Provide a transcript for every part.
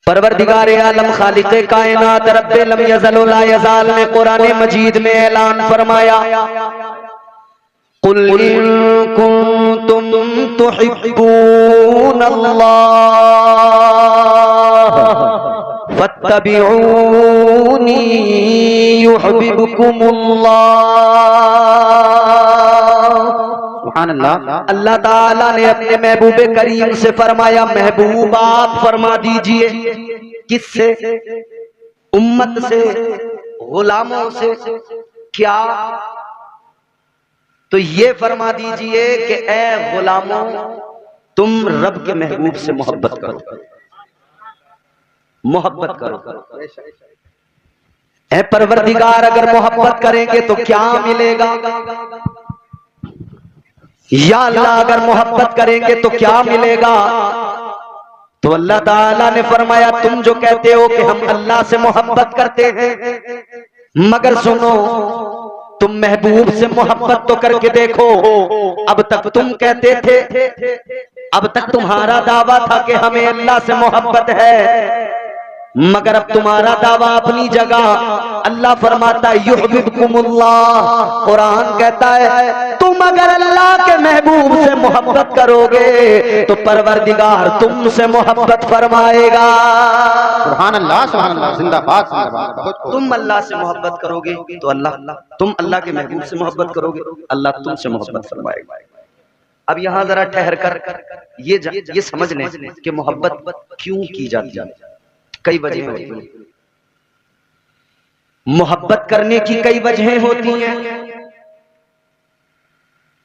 परवरदिगार आलम खालिक़े कायनात रब्बे लम यज़ल व ला यज़ाल ने कुरान मजीद में ऐलान फरमाया, कुल इन कुंतुम तुहिब्बूनल्लाह फत्तबिऊनी युहिब्बुकुमुल्लाह। अल्लाह ताला ने अपने महबूबे करीम से फरमाया, महबूब आप फरमा दीजिए। किससे? उम्मत से, गुलामों से। क्या? तो ये फरमा दीजिए कि ए गुलामों, तुम रब के महबूब से मोहब्बत करो, मोहब्बत करो। ए परवरदिगार, अगर मोहब्बत करेंगे तो क्या मिलेगा? या अल्लाह, अगर मोहब्बत करेंगे तो क्या मिलेगा? तो अल्लाह ताला ने फरमाया, तुम जो कहते हो कि हम अल्लाह से मोहब्बत करते हैं, मगर सुनो, तुम महबूब से मोहब्बत तो करके देखो। अब तक तुम कहते थे, अब तक तुम्हारा दावा था कि हमें अल्लाह से मोहब्बत है, मगर अब तुम्हारा दावा अपनी जगह। अल्लाह फरमाता है युहिब्बुकुमुल्लाह। कुरान कहता है तुम अगर अल्लाह के महबूब से मोहब्बत करोगे तो परवरदिगार तुमसे मोहब्बत फरमाएगा। सुभान अल्लाह, सुभान अल्लाह, जिंदाबाद, जिंदाबाद। तुम अल्लाह से मोहब्बत करोगे तो अल्लाह, तुम अल्लाह के महबूब से मोहब्बत करोगे अल्लाह तुमसे मोहब्बत फरमाएगा। अब यहां जरा ठहर कर ये समझ लें कि मोहब्बत क्यों की जाती है। कई वजह होती हैं मोहब्बत करने की, कई वजहें होती हैं।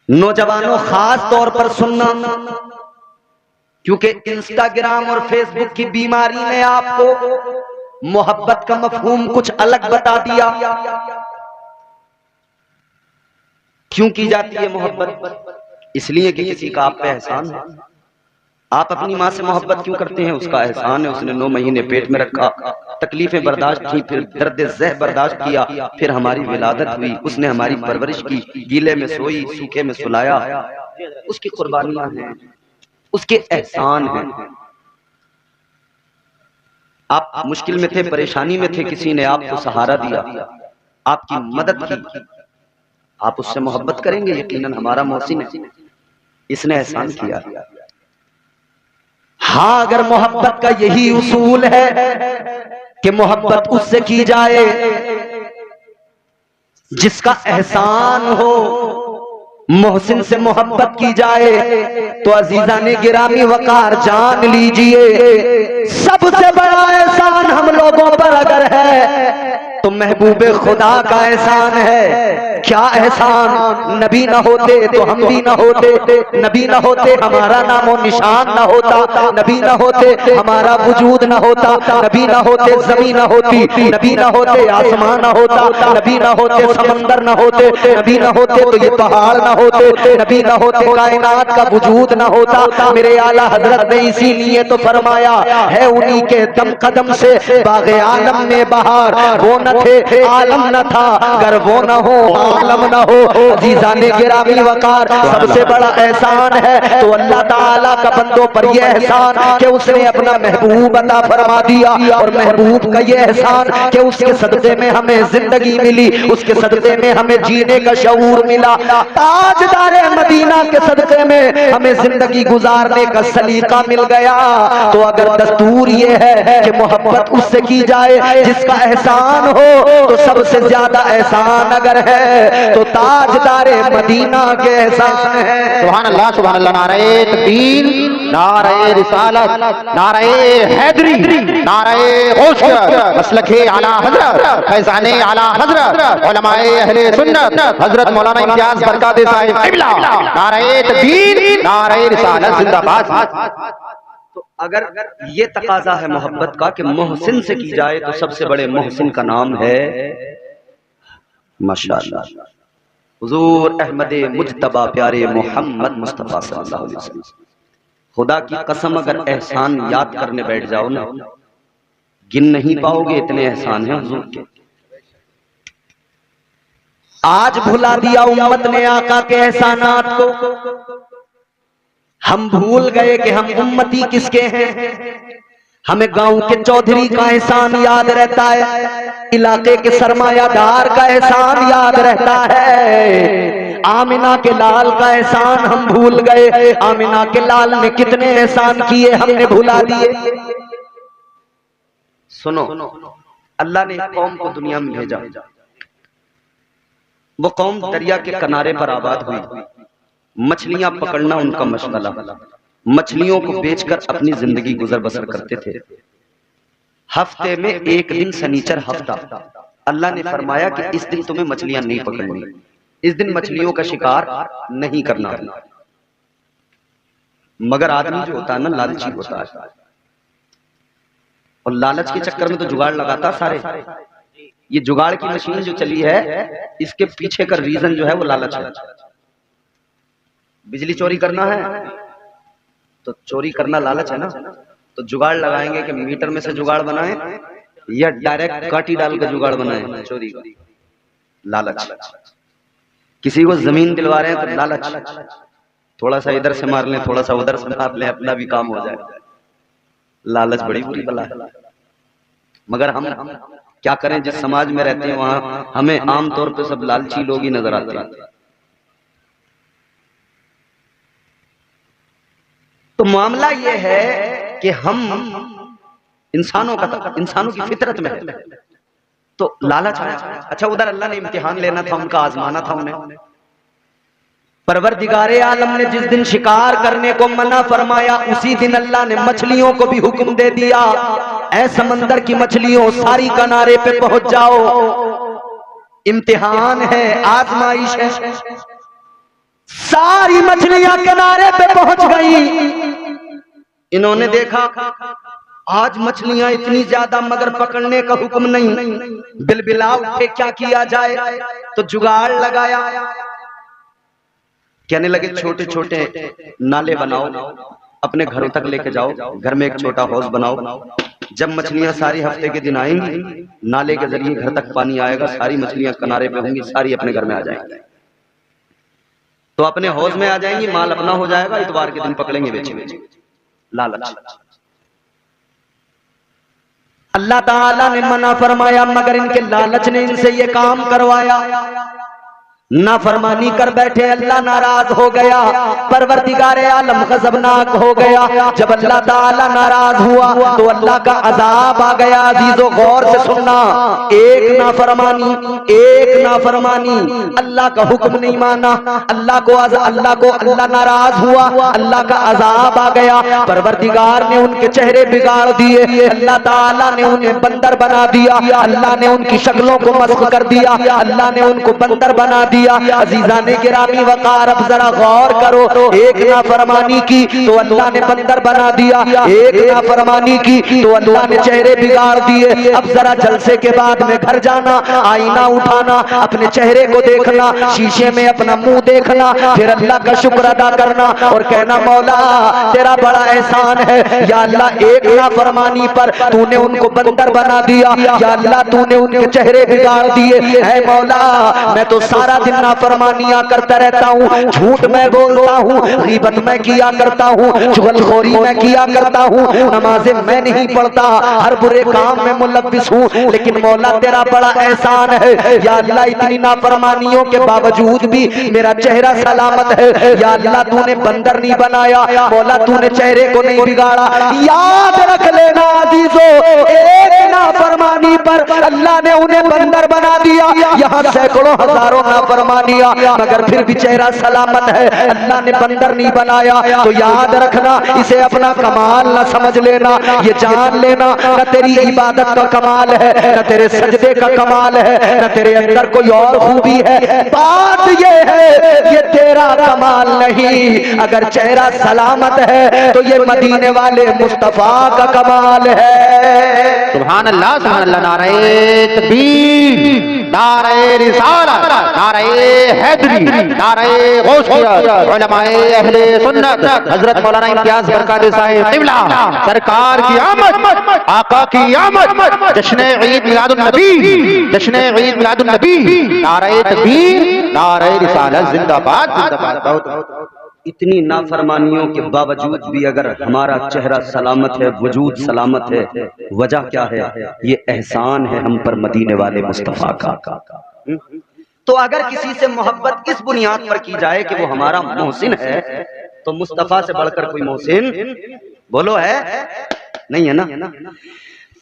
नौजवानों खास तौर पर सुनना, क्योंकि इंस्टाग्राम और फेसबुक की बीमारी ने आपको मोहब्बत का मफहूम कुछ अलग बता दिया। क्यों की जाती है मोहब्बत? इसलिए कि किसी का आप पे एहसान है। आप अपनी माँ से मोहब्बत क्यों करते हैं? उसका एहसान है, उसने 9 महीने पेट में रखा, तकलीफें बर्दाश्त की, फिर दर्द ज़ह बर्दाश्त किया, फिर हमारी विलादत हुई, उसने हमारी परवरिश की, गीले में सोई, सूखे में सुलाया। उसकी कुर्बानियां हैं, उसके एहसान हैं। आप मुश्किल में थे, परेशानी में थे, किसी ने आपको सहारा दिया, आपकी मदद की, आप उससे मोहब्बत करेंगे। यकीनन हमारा मोहसिन है, इसने एहसान किया। हाँ, अगर मोहब्बत का यही उसूल है कि मोहब्बत उससे की जाए जिसका एहसान हो, मोहसिन से मोहब्बत की जाए, तो अजीजा ने गिरामी वकार जान लीजिए, सबसे बड़ा एहसान हम लोगों पर अगर है तो महबूबे खुदा का एहसान है। क्या एहसान? नबी ना होते तो हम भी ना होते, नबी ना होते हमारा नामो निशान ना होता, नबी ना होते हमारा वजूद ना होता, नबी ना होते जमीन ना होती, नबी ना होते आसमान ना होता, नबी ना होते समंदर ना होते, नबी ना होते तो ये पहाड़ ना होते, नबी ना होते कायनात का वजूद ना होता। मेरे आला हजरत ने इसीलिए तो फरमाया है, उन्हीं के दम कदम से बाग़े आलम में बहार, वो न थे आलम न था, अगर वो न हो आलम न हो। अजीजा ने गिरामी वकार, सबसे बड़ा एहसान है तो अल्लाह ताला का बंदों पर यह एहसान कि उसने अपना महबूब अता फरमा दिया, और महबूब का यह एहसान कि उसके सदक़े में हमें जिंदगी मिली, उसके सदक़े में हमें जीने का शऊर मिला, ताजदारे मदीना के सदक़े में हमें जिंदगी गुजारने का सलीका मिल गया। तो अगर दस्तूर ये है कि मोहब्बत उससे की जाए जिसका एहसान हो, तो सबसे ज्यादा एहसान अगर है तो ताजदारे मदीना के एहसान है। सुभान अल्लाह, सुभान अल्लाह। नारे तकबीर, नारे रिसालत, नारे हैदरी, नारे गौसियत, मसलके आला हजरत, फैज़ाने आला हजरत, उलमाए अहले सुन्नत हजरत मौलाना इम्तियाज बरकात साहिब क़िबला, नारे तकबीर, नारे रिसालत, जिंदाबाद। तो अगर ये तकाजा है मोहब्बत का कि मोहसिन से की जाए, तो सबसे बड़े मोहसिन का नाम है माशाअल्लाह हुजूर अहमद मुज्तबा प्यारे मोहम्मद मुस्तफा सल्लल्लाहु अलैहि वसल्लम। खुदा की कसम, अगर एहसान याद करने बैठ जाओ ना, गिन नहीं पाओगे, इतने एहसान हैं हुजूर के। आज भुला दिया उम्मत ने आका के एहसानात को। हम भूल गए कि हम उम्मती किसके हैं। हमें गांव के चौधरी का एहसान याद रहता है, इलाके के सरमायादार का एहसान याद रहता है। आमिना के लाल का एहसान हम भूल गए। आमिना के लाल ने कितने एहसान किए हमने भुला दिए। सुनो, अल्लाह ने कौम को दुनिया में भेजा। वो कौम दरिया के किनारे पर आबाद हुई। मछलियां पकड़ना उनका मशगला, मछलियों को बेचकर अपनी जिंदगी गुजर बसर करते थे। हफ्ते में एक दिन शनिचर हफ्ता, अल्लाह ने फरमाया कि इस दिन तुम्हें मछलियां नहीं पकड़नी, इस दिन मछलियों का शिकार नहीं करना। मगर आदमी जो होता है ना, लालची होता है, और लालच के चक्कर में तो जुगाड़ लगाता सारे। ये जुगाड़ की मशीन जो चली है, इसके पीछे का रीजन जो है वो लालच है। बिजली चोरी करना है तो चोरी करना लालच है ना, तो जुगाड़ लगाएंगे कि मीटर में से जुगाड़ बनाए या डायरेक्ट काटी डाल के जुगाड़ बनाए चोरी का। लालच। किसी को जमीन दिलवा रहे हैं तो लालच, थोड़ा सा इधर से मार लें, थोड़ा सा उधर से मार लें, अपना भी काम हो जाए। लालच बड़ी बुरी बला है। मगर हम क्या करें, जिस समाज में रहते हैं वहां हमें आमतौर पे सब लालची लोग ही नजर आते हैं। तो मामला यह है कि हम इंसानों की फितरत में है तो लालच आया। अच्छा, उधर अल्लाह ने इम्तिहान लेना था, उनका आजमाना था उन्हें। परवरदिगारे आलम ने जिस दिन शिकार करने को मना फरमाया, उसी दिन अल्लाह ने मछलियों को भी हुक्म दे दिया, ऐ समंदर की मछलियों सारी किनारे पे पहुंच जाओ। इम्तिहान है, आजमाइश है। सारी मछलियां किनारे पे पहुंच गई। इन्होंने देखा आज मछलियां इतनी ज्यादा मगर पकड़ने का हुक्म नहीं, बिलबिला उठे क्या किया जाए। तो जुगाड़ लगाया, कहने लगे छोटे छोटे नाले बनाओ, अपने घरों तक लेके जाओ, घर में एक छोटा हौज बनाओ। जब मछलियां सारी हफ्ते के दिन आएंगी, नाले के जरिए घर तक पानी आएगा, सारी मछलियां किनारे पे होंगी, सारी अपने घर में आ जाएंगी। तो अपने हौज में आ जाएंगी, माल अपना हो जाएगा, इतवार के दिन पकड़ेंगे बेचेंगे। लालच। अल्लाह ताला ने मना फरमाया, मगर इनके लालच ने इनसे ये काम करवाया। नाफरमानी कर बैठे, अल्लाह नाराज हो गया, परवरदिगारे आलम गज़बनाक हो गया। जब अल्लाह ताला नाराज हुआ तो अल्लाह का अजाब आ गया। अजीजों गौर से सुनना, एक नाफरमानी अल्लाह का हुक्म नहीं माना, अल्लाह को अल्लाह नाराज हुआ, अल्लाह का अजाब आ गया। परवरदिगार ने उनके चेहरे बिगाड़ दिए, अल्लाह ताला ने उन्हें बंदर बना दिया, अल्लाह ने उनकी शक्लों को मस्ख कर दिया, अल्लाह ने उनको बंदर बना दिया। अजीजा ने गिरामी वकार, अब जरा गौर करो, एक नाफरमानी की तो अल्लाह ने बंदर बना दिया, एक नाफरमानी की तो अल्लाह ने चेहरे बिगाड़ दिए। अब जरा जलसे के बाद में घर जाना, आईना उठाना, अपने चेहरे को देखना, शीशे में अपना मुंह देखना, फिर अल्लाह का शुक्र अदा करना और कहना मौला तेरा बड़ा एहसान है, या अल्लाह एक नाफरमानी पर तूने उनको बंदर बना दिया, या अल्लाह तूने उनके चेहरे बिगाड़ दिए। है मौला, मैं तो सारा दिन नाफरमानियां करता रहता हूँ, झूठ मैं बोलता हूँ, गीबत मैं किया करता हूँ, चुगलखोरी मैं किया करता हूँ, नमाजें मैं नहीं पढ़ता, हर बुरे काम में मुलव्विस हूँ, लेकिन मौला तेरा बड़ा एहसान है, या अल्लाह इतनी नाफरमानियों के बावजूद भी मेरा चेहरा सलामत है। या अल्लाह तूने बंदर नहीं बनाया, मौला तूने चेहरे को नहीं बिगाड़ा। याद रख लेना अजीजों, एक नाफरमानी पर अल्लाह ने उन्हें बंदर बना दिया, यहाँ सैकड़ों हजारों नाफरमानियां, मगर फिर भी चेहरा सलामत है, अल्लाह ने बंदर नहीं बनाया। तो याद रखना, इसे अपना कमाल न समझ लेना, ये जान लेना न तेरी इबादत का कमाल है, न तेरे सजदे का कमाल है, न तेरे अंदर कोई और खूबी है। बात ये है, ये तेरा कमाल नहीं, अगर चेहरा सलामत है तो ये मदीने वाले मुस्तफा का कमाल है। सुभान अल्लाह, सुभान अल्लाह। नारे तकबीर, नारे रिसालत, नारे हैदरी, नारे गौसियत, उलमाए अहले सुन्नत, हजरत मौलाना इम्तियाज बरकात साहिब क़िबला सरकार की आमद, आका की आमद, जश्न ईद मिलादुन नबी, जश्न ईद मिलादुन नबी, नारे तकबीर, नारे रिसालत, जिंदाबाद जिंदाबाद। इतनी नाफरमानियों के बावजूद भी अगर हमारा चेहरा सलामत है, वजूद सलामत है, वजह क्या है? ये एहसान है हम पर मदीने वाले मुस्तफा का। तो अगर किसी से मोहब्बत इस बुनियाद पर की जाए कि वो हमारा मोहसिन है, तो मुस्तफा से बढ़कर कोई मोहसिन बोलो है? नहीं है ना।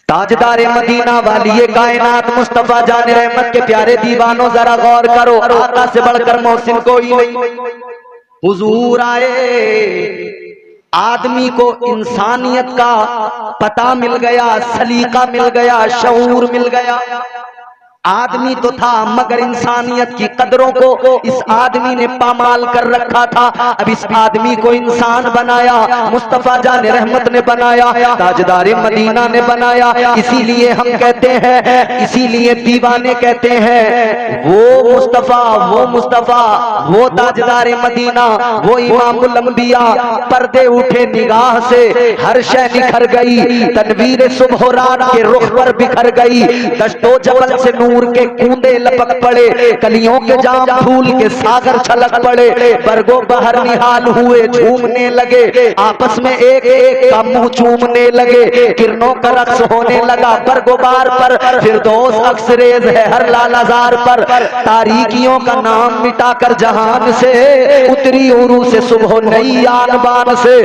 ताजदारे मदीना वाली कायनात मुस्तफा जान रहमत के प्यारे दीवानों, जरा गौर करो, आका से बढ़कर मोहसिन कोई नहीं। हुजूर आए, आदमी को इंसानियत का पता मिल गया, सलीका मिल गया, शऊर मिल गया। आदमी तो था मगर इंसानियत की कदरों को इस आदमी ने पामाल कर रखा था। अब इस आदमी को इंसान बनाया, मुस्तफा जान रहमत ने बनाया, ताजदारे मदीना ने बनाया। इसीलिए हम कहते हैं, इसीलिए दीवाने कहते हैं, वो मुस्तफा, वो ताजदारे मदीना, वो इमामुल अंबिया। पर्दे उठे निगाह से, हर शय निखर गई, तनवीर सुबह रात के रुख पर बिखर गई। दश्तो जबल से नूर के कूंदे लपक पड़े, कलियों के जाम फूल के सागर छलक पड़े। बरगो बहर निहाल हुए, झूमने लगे, आपस में एक एक का मुंह चूमने लगे। किरणों का रक्स होने लगा बरगोबार पर, फिरदौस अक्सरेज है हर लालाजार पर। तारीकियों का नाम मिटाकर जहान से उतरी उरू से सुबह नई आन बान से।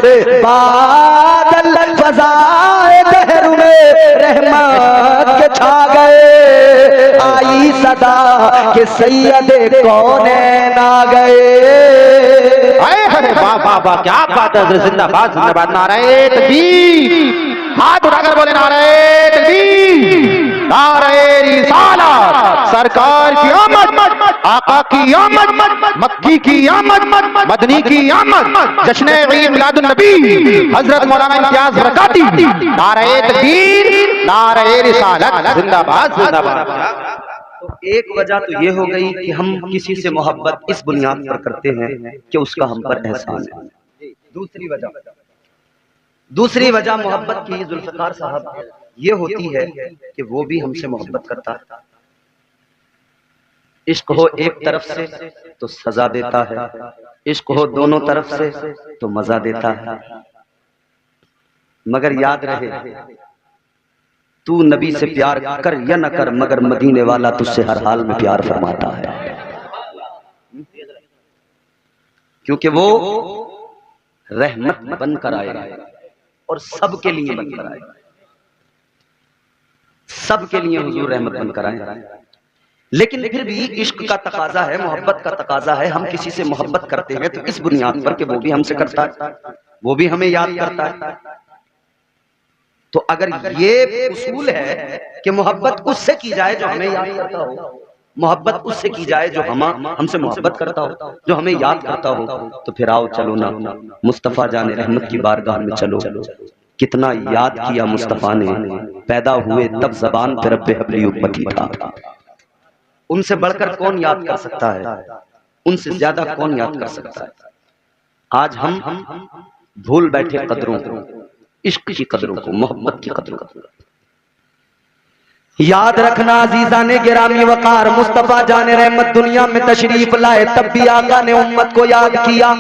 बादल फजाए दहर में रहमत के छा गए, आई सदा के सैयदे कौनैन आ गए। अरे वाह वाह वाह, क्या बात है। जिंदाबाद जिंदाबाद, नारे तकबीर। हाथ उठाकर बोले नारे तकबीर, नारे रिसालत। सरकार की आमद, आका की आमद, मक्की की आमद, मदनी की आमद, जश्न ईद मिलादुन नबी हजरत मौलाना इम्तियाज बरकाती। नारे तकबीर, नारे रिसालत, जिंदाबाद जिंदाबाद। तो एक वजह तो ये हो गई कि हम किसी से मोहब्बत इस बुनियाद पर करते हैं कि उसका हम पर एहसान है। दूसरी वजह मोहब्बत की, जुल्फकार साहब, ये होती है कि वो भी हमसे मोहब्बत करता है। इश्क हो एक तरफ से तो सजा देता है, इश्क हो दोनों तरफ से तो मजा देता है। मगर याद रहे, तू नबी से प्यार कर या न कर, मगर मदीने वाला तुझसे हर हाल में प्यार फरमाता है। क्योंकि वो रहमत बनकर आएगा और सबके लिए बनकर आएगा, सबके लिए हुजूर रहमत बनकर आएगा। लेकिन फिर भी इश्क का तकाजा है, मोहब्बत का तकाजा है। हम किसी से मोहब्बत करते हैं तो इस बुनियाद पर कि वो भी हमसे करता है, वो भी हमें याद करता है। तो अगर ये उसूल है कि मोहब्बत उससे की जाए जो हमें याद करता हो, मोहब्बत उससे की जाए जो हमसे मोहब्बत करता हो, जो हमें याद करता हो, तो फिर आओ चलो ना मुस्तफा जाने रहमत की बारगाह में चलो। कितना याद किया मुस्तफा ने, पैदा हुए तब जबान पे रब्बे हबली उम्मती था। उनसे बढ़कर कौन याद कर सकता है, उनसे ज्यादा कौन याद कर सकता है। आज हम भूल बैठे कदरों को, इश्क की कदरों को, मोहब्बत की कदरों को। याद रखना अजीजा ने गिरामी वकार, मुस्तफा जाने रहमत दुनिया में तशरीफ लाए तब भी आका ने उम्मत को याद किया।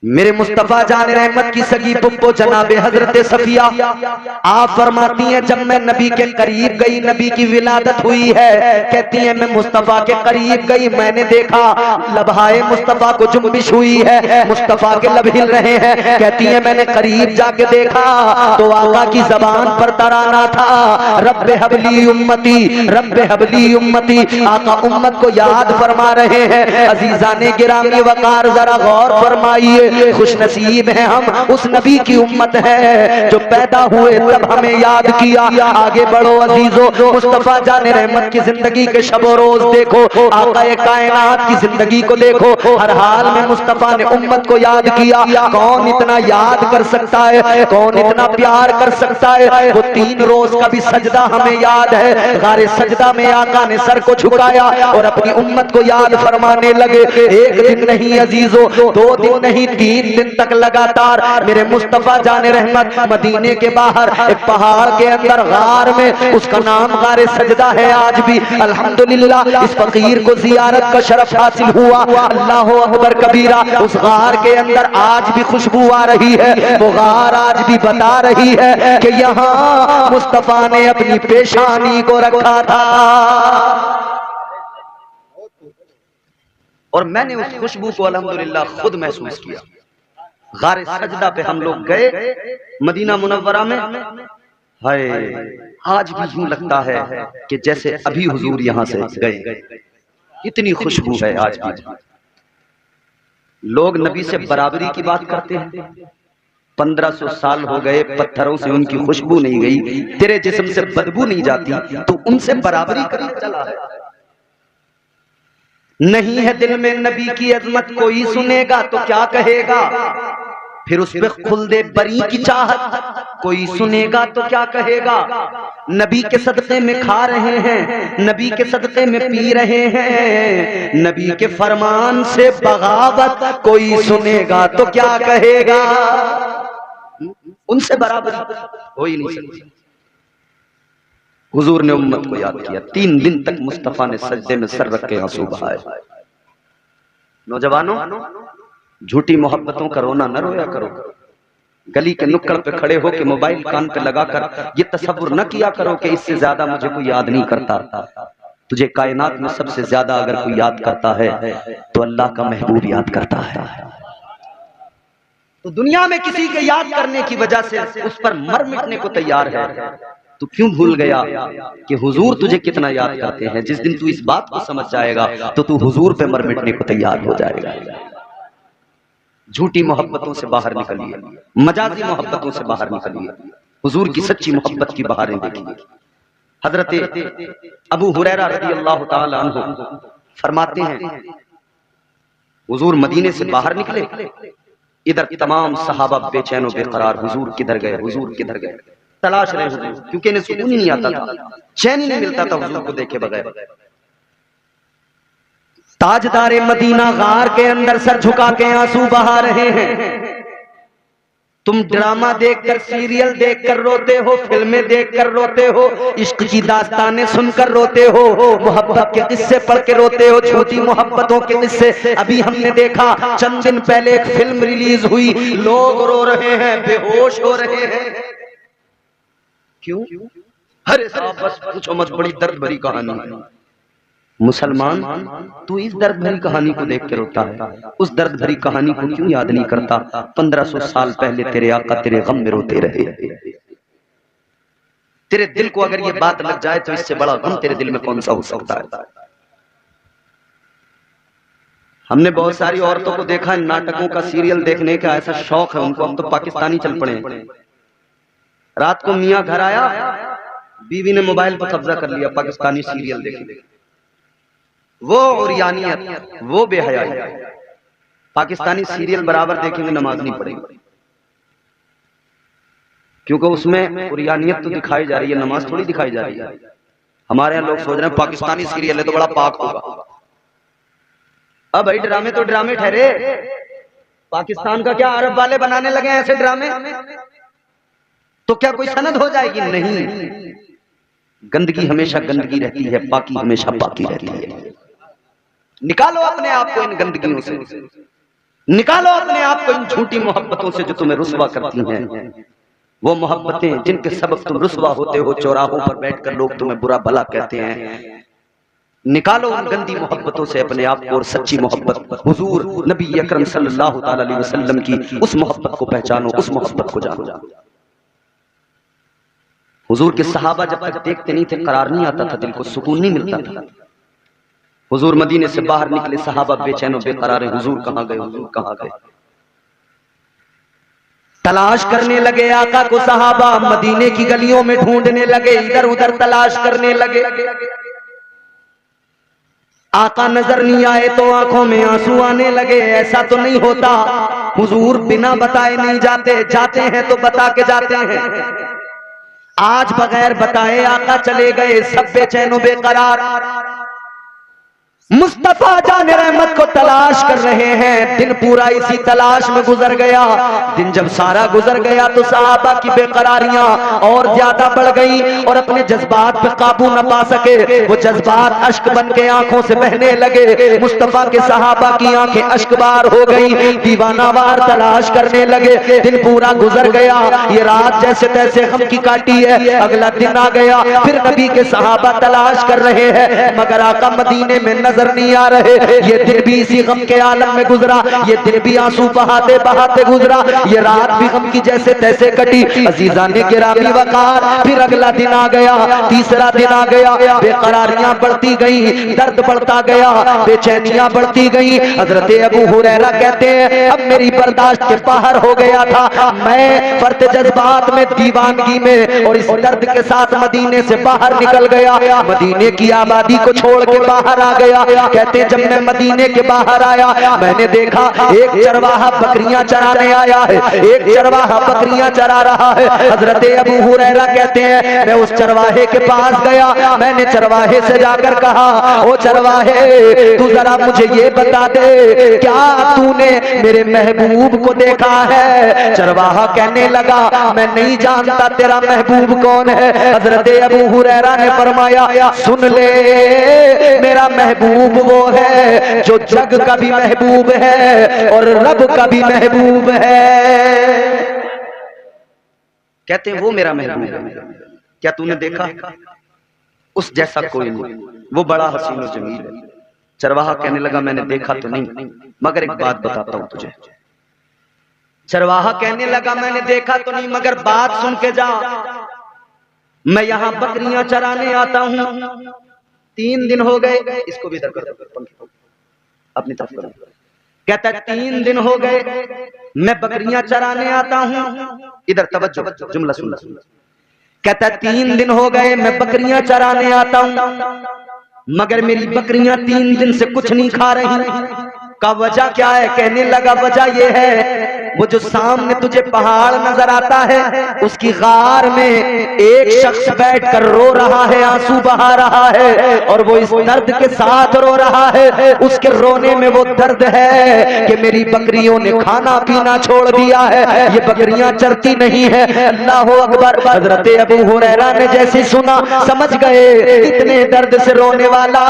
मेरे मुस्तफा जान रहमत की सगी पुप्पो जनाबे हजरत सफिया आप फरमाती हैं, जब मैं नबी के करीब गई, नबी की विलादत हुई है, कहती है मैं मुस्तफा के करीब गई, मैंने देखा लबहाए मुस्तफा को जुम्बिश हुई है, मुस्तफा के लब हिल रहे हैं। कहती है मैंने करीब जाके देखा तो आका की जबान पर तराना था, रब्बे हबली उम्मती, रब्बे हबली उम्मती। आका उम्मत को याद फरमा रहे हैं। अजीजा ने गिरामी वकार जरा गौर फरमाइए, खुश नसीब है हम, उस नबी की उम्मत है जो पैदा हुए तब हमें याद किया। आगे बढ़ो अजीजों, मुस्तफा जाने रहमत की जिंदगी के शबो रोज देखो, आका कायनात की जिंदगी को देखो, हर हाल में मुस्तफा ने उम्मत को याद किया। कौन इतना याद कर सकता है, कौन इतना प्यार कर सकता है। वो 3 रोज का भी सजदा हमें याद है। गारे सजदा में आका ने सर को झुकाया और अपनी उम्मत को याद फरमाने लगे। एक दिन नहीं अजीजों, 2 दिन नहीं, 3 दिन तक लगातार मेरे मुस्तफा जाने रहमत मदीने के बाहर एक पहाड़ के अंदर गार में, उसका नाम गारे सजदा है आज भी। अल्हम्दुलिल्लाह इस फकीर को जियारत का शरफ हासिल हुआ। अल्लाह अकबर कबीरा। उस गार के अंदर आज भी खुशबू आ रही है। वो गार आज भी बता रही है कि यहाँ मुस्तफा ने अपनी पेशानी को रखा था। और मैंने उस खुशबू को अल्हम्दुलिल्लाह खुद महसूस किया। गारे सजदा पे हम लोग गए मदीना मुनव्वरा में। हाय, आज भी यूं लगता है कि जैसे अभी हुजूर यहां से गए। इतनी खुशबू है आज भी। लोग नबी से बराबरी की बात करते हैं। 1500 साल हो गए, पत्थरों से उनकी खुशबू नहीं गई, तेरे जिस्म से बदबू नहीं जाती, तो उनसे बराबरी करने चला है। नहीं है दिल में नबी की अजमत, कोई सुनेगा तो क्या कहेगा। फिर उस पे खुल्दे बरी की चाहत, कोई सुनेगा तो क्या कहेगा। नबी के सदक़े में खा रहे हैं, नबी के सदक़े में पी रहे हैं, नबी के फरमान से बगावत, कोई सुनेगा तो क्या कहेगा। उनसे बराबर हो ही नहीं सकती। हुजूर ने उम्मत को याद किया। 3 दिन तक मुस्तफा ने सजदे में सर रख के आंसू बहाए। नौजवानों, झूठी मोहब्बतों का रोना न रोया करो। गली के नुक्कड़ पे खड़े हो के मोबाइल कान पे लगाकर ये तसव्वुर न किया करो कि इससे ज्यादा मुझे कोई याद नहीं करता। तुझे कायनात में सबसे ज्यादा अगर कोई याद करता है तो अल्लाह का महबूब याद करता है। तो दुनिया में किसी के याद करने की वजह से उस पर मर मिटने को तैयार है, तो क्यों भूल गया कि हुजूर तुझे कितना याद करते हैं। जिस दिन तू इस बात को समझ जाएगा तो तू हुजूर पे मर मिटने को तैयार हो जाएगा। झूठी मोहब्बतों से बाहर निकलिए, मजाजी मोहब्बतों से बाहर निकलिए, हुजूर की सच्ची मोहब्बत की बहारें देखिए। हजरत अबू हुरैरा रज़ियल्लाहु ताला अन्हु फरमाते हैं, हुजूर मदीने से बाहर निकले, इधर तमाम सहाबा बेचैन व बेकरार, हुजूर किधर गए, हुजूर किधर गए, तलाश रहे हुजूर, क्योंकि इन्हें सुकून ही नहीं आता था, चैन ही नहीं मिलता था हुजूर को देखे बगैर। ताजदारे मदीना गार के अंदर सर झुका के आंसू बहा रहे हैं। तुम ड्रामा देखकर, सीरियल देखकर रोते हो, फिल्में देखकर रोते हो, इश्क की दास्तानें सुनकर रोते हो, मोहब्बत के किस्से पढ़ के रोते हो, झूठी मोहब्बतों के किस्से। अभी हमने देखा चंद दिन पहले एक फिल्म रिलीज हुई, लोग रो रहे हैं, बेहोश हो रहे हैं। क्यों? अरे साहब बस पूछो मत, बड़ी दर्द भरी कहानी है। मुसलमान, तू इस दर्द भरी कहानी को देख के रोता है, उस दर्द भरी कहानी को क्यों याद नहीं करता। 1500 साल पहले तेरे आका तेरे गम में रोते रहे। तेरे दिल को अगर ये बात लग जाए तो इससे बड़ा गम तेरे दिल में कौन सा हो सकता है। हमने बहुत सारी औरतों को देखा नाटकों का, सीरियल देखने का ऐसा शौक है उनको, हम तो पाकिस्तानी चल पड़े। रात को मियां घर आया, बीवी ने मोबाइल पर कब्जा कर लिया, पाकिस्तानी सीरियल देखे। वो उरियानियत, वो बेहयाई। पाकिस्तानी सीरियल बराबर देखेंगे, नमाज नहीं पढ़ेंगे, क्योंकि उसमें उरियानियत तो दिखाई जा रही है, नमाज थोड़ी दिखाई जा रही है। हमारे यहाँ लोग सोच रहे हैं पाकिस्तानी सीरियल है तो बड़ा पाक होगा। अब भाई ड्रामे तो ड्रामे ठहरे, पाकिस्तान का क्या अरब वाले बनाने लगे ऐसे ड्रामे, तो क्या कोई सनद हो जाएगी? नहीं। गंदगी हमेशा गंदगी रहती है, पाकी हमेशा पाकी रहती है। निकालो अपने आप को इन गंदगियों से, निकालो अपने आप को इन झूठी मोहब्बतों से जो तुम्हें रुस्वा करती हैं। वो मोहब्बतें जिनके सबब तुम रुस्वा होते हो, चौराहों पर बैठकर लोग तुम्हें बुरा भला कहते हैं। निकालो उन गंदी मोहब्बतों से अपने आप को और सच्ची मोहब्बत हुजूर नबी अकरम सल्लल्लाहु ताला अलैहि वसल्लम की उस मोहब्बत को पहचानो, उस मोहब्बत को जानो। हुजूर के सहाबा जब तक देखते नहीं थे करार नहीं आता था, दिल को सुकून नहीं मिलता था। हुजूर मदीने से बाहर निकले, सहाबा बेचैन और बेकरार हैं, हुजूर कहाँ गए, हुजूर कहाँ गए। तलाश करने लगे आका को सहाबा, मदीने की गलियों में ढूंढने लगे, इधर उधर तलाश करने लगे। आका नजर नहीं आए तो आंखों में आंसू आने लगे। ऐसा तो नहीं होता, हुजूर बिना बताए नहीं जाते, जाते हैं तो बता के जाते हैं। आज बगैर बताए आका चले गए, सब बेचैन बेकरार। मुस्तफा जान रहमत को तलाश कर रहे हैं। दिन पूरा इसी तलाश में गुजर गया। दिन जब सारा गुजर गया तो सहाबा की बेकरारियां और ज्यादा बढ़ गई और अपने जज्बात पे काबू न पा सके। वो जज्बात अश्क बन के आंखों से बहने लगे। मुस्तफा के सहाबा की आंखें अश्कबार हो गई, दीवानावार तलाश करने लगे। दिन पूरा गुजर गया, ये रात जैसे तैसे हम की काटी है। अगला दिन आ गया, फिर नबी के सहाबा तलाश कर रहे हैं मगर आका मदीने में नजर नहीं आ रहे। ये दिन भी इसी गम के आलम में गुजरा, ये दिन भी आंसू बहाते बहाते गुजरा, ये रात भी गम की जैसे तैसे कटी। अजीजा ने गिरामी वकार, फिर अगला दिन आ गया, तीसरा दिन आ गया। बेकरारियां बढ़ती गई, दर्द बढ़ता गया, बेचैनियां बढ़ती गई। हजरत अबू हुरैरा कहते हैं अब मेरी बर्दाश्त के बाहर हो गया था। मैं फर्त जज्बात में, दीवानगी में और इस दर्द के साथ मदीने से बाहर निकल गया। मदीने की आबादी को छोड़ के बाहर आ गया। कहते जब मैं मदीने के बाहर आया मैंने देखा एक चरवाहा बकरियां चराने आया है, एक चरवाहा बकरियां चरा रहा है। हजरत अबू हुरैरा कहते हैं मैं उस चरवाहे के पास गया। मैंने चरवाहे से जाकर कहा ओ चरवाहे तू जरा मुझे ये बता दे क्या तूने मेरे महबूब को देखा है। चरवाहा कहने लगा मैं नहीं जानता तेरा महबूब कौन है। हजरत अबू हुरैरा ने फरमाया सुन ले मेरा महबूब वो है जो जग का भी महबूब है और रब का भी महबूब है। कहते हैं वो मेरा महबूब है, क्या तूने देखा उस जैसा कोई नहीं, वो बड़ा हसीन और जमील है। चरवाहा कहने लगा मैंने देखा तो नहीं मगर एक बात बताता हूं तुझे। चरवाहा कहने लगा मैंने देखा तो नहीं मगर बात सुन के जा। मैं यहां बकरियां चराने आता हूं, 3 दिन हो गए। इसको भी इधर करो, अपनी तरफ करो। कहता है 3 दिन हो गए मैं बकरियां चराने आता हूं। इधर तवज्जो, जुमला सुन। कहता है 3 दिन हो गए मैं बकरियां चराने आता हूं मगर मेरी बकरियां 3 दिन से कुछ नहीं खा रही। का वजह क्या है? कहने लगा वजह यह है वो जो सामने तुझे पहाड़ नजर आता है उसकी गार में एक शख्स बैठकर रो रहा है, आंसू बहा रहा है और वो इस दर्द के साथ रो रहा है। उसके रोने में वो दर्द है कि मेरी बकरियों ने खाना पीना छोड़ दिया है, ये बकरियां चरती नहीं है। अल्लाह अकबर। हजरत अबू हुरैरा ने जैसे सुना समझ गए इतने दर्द से रोने वाला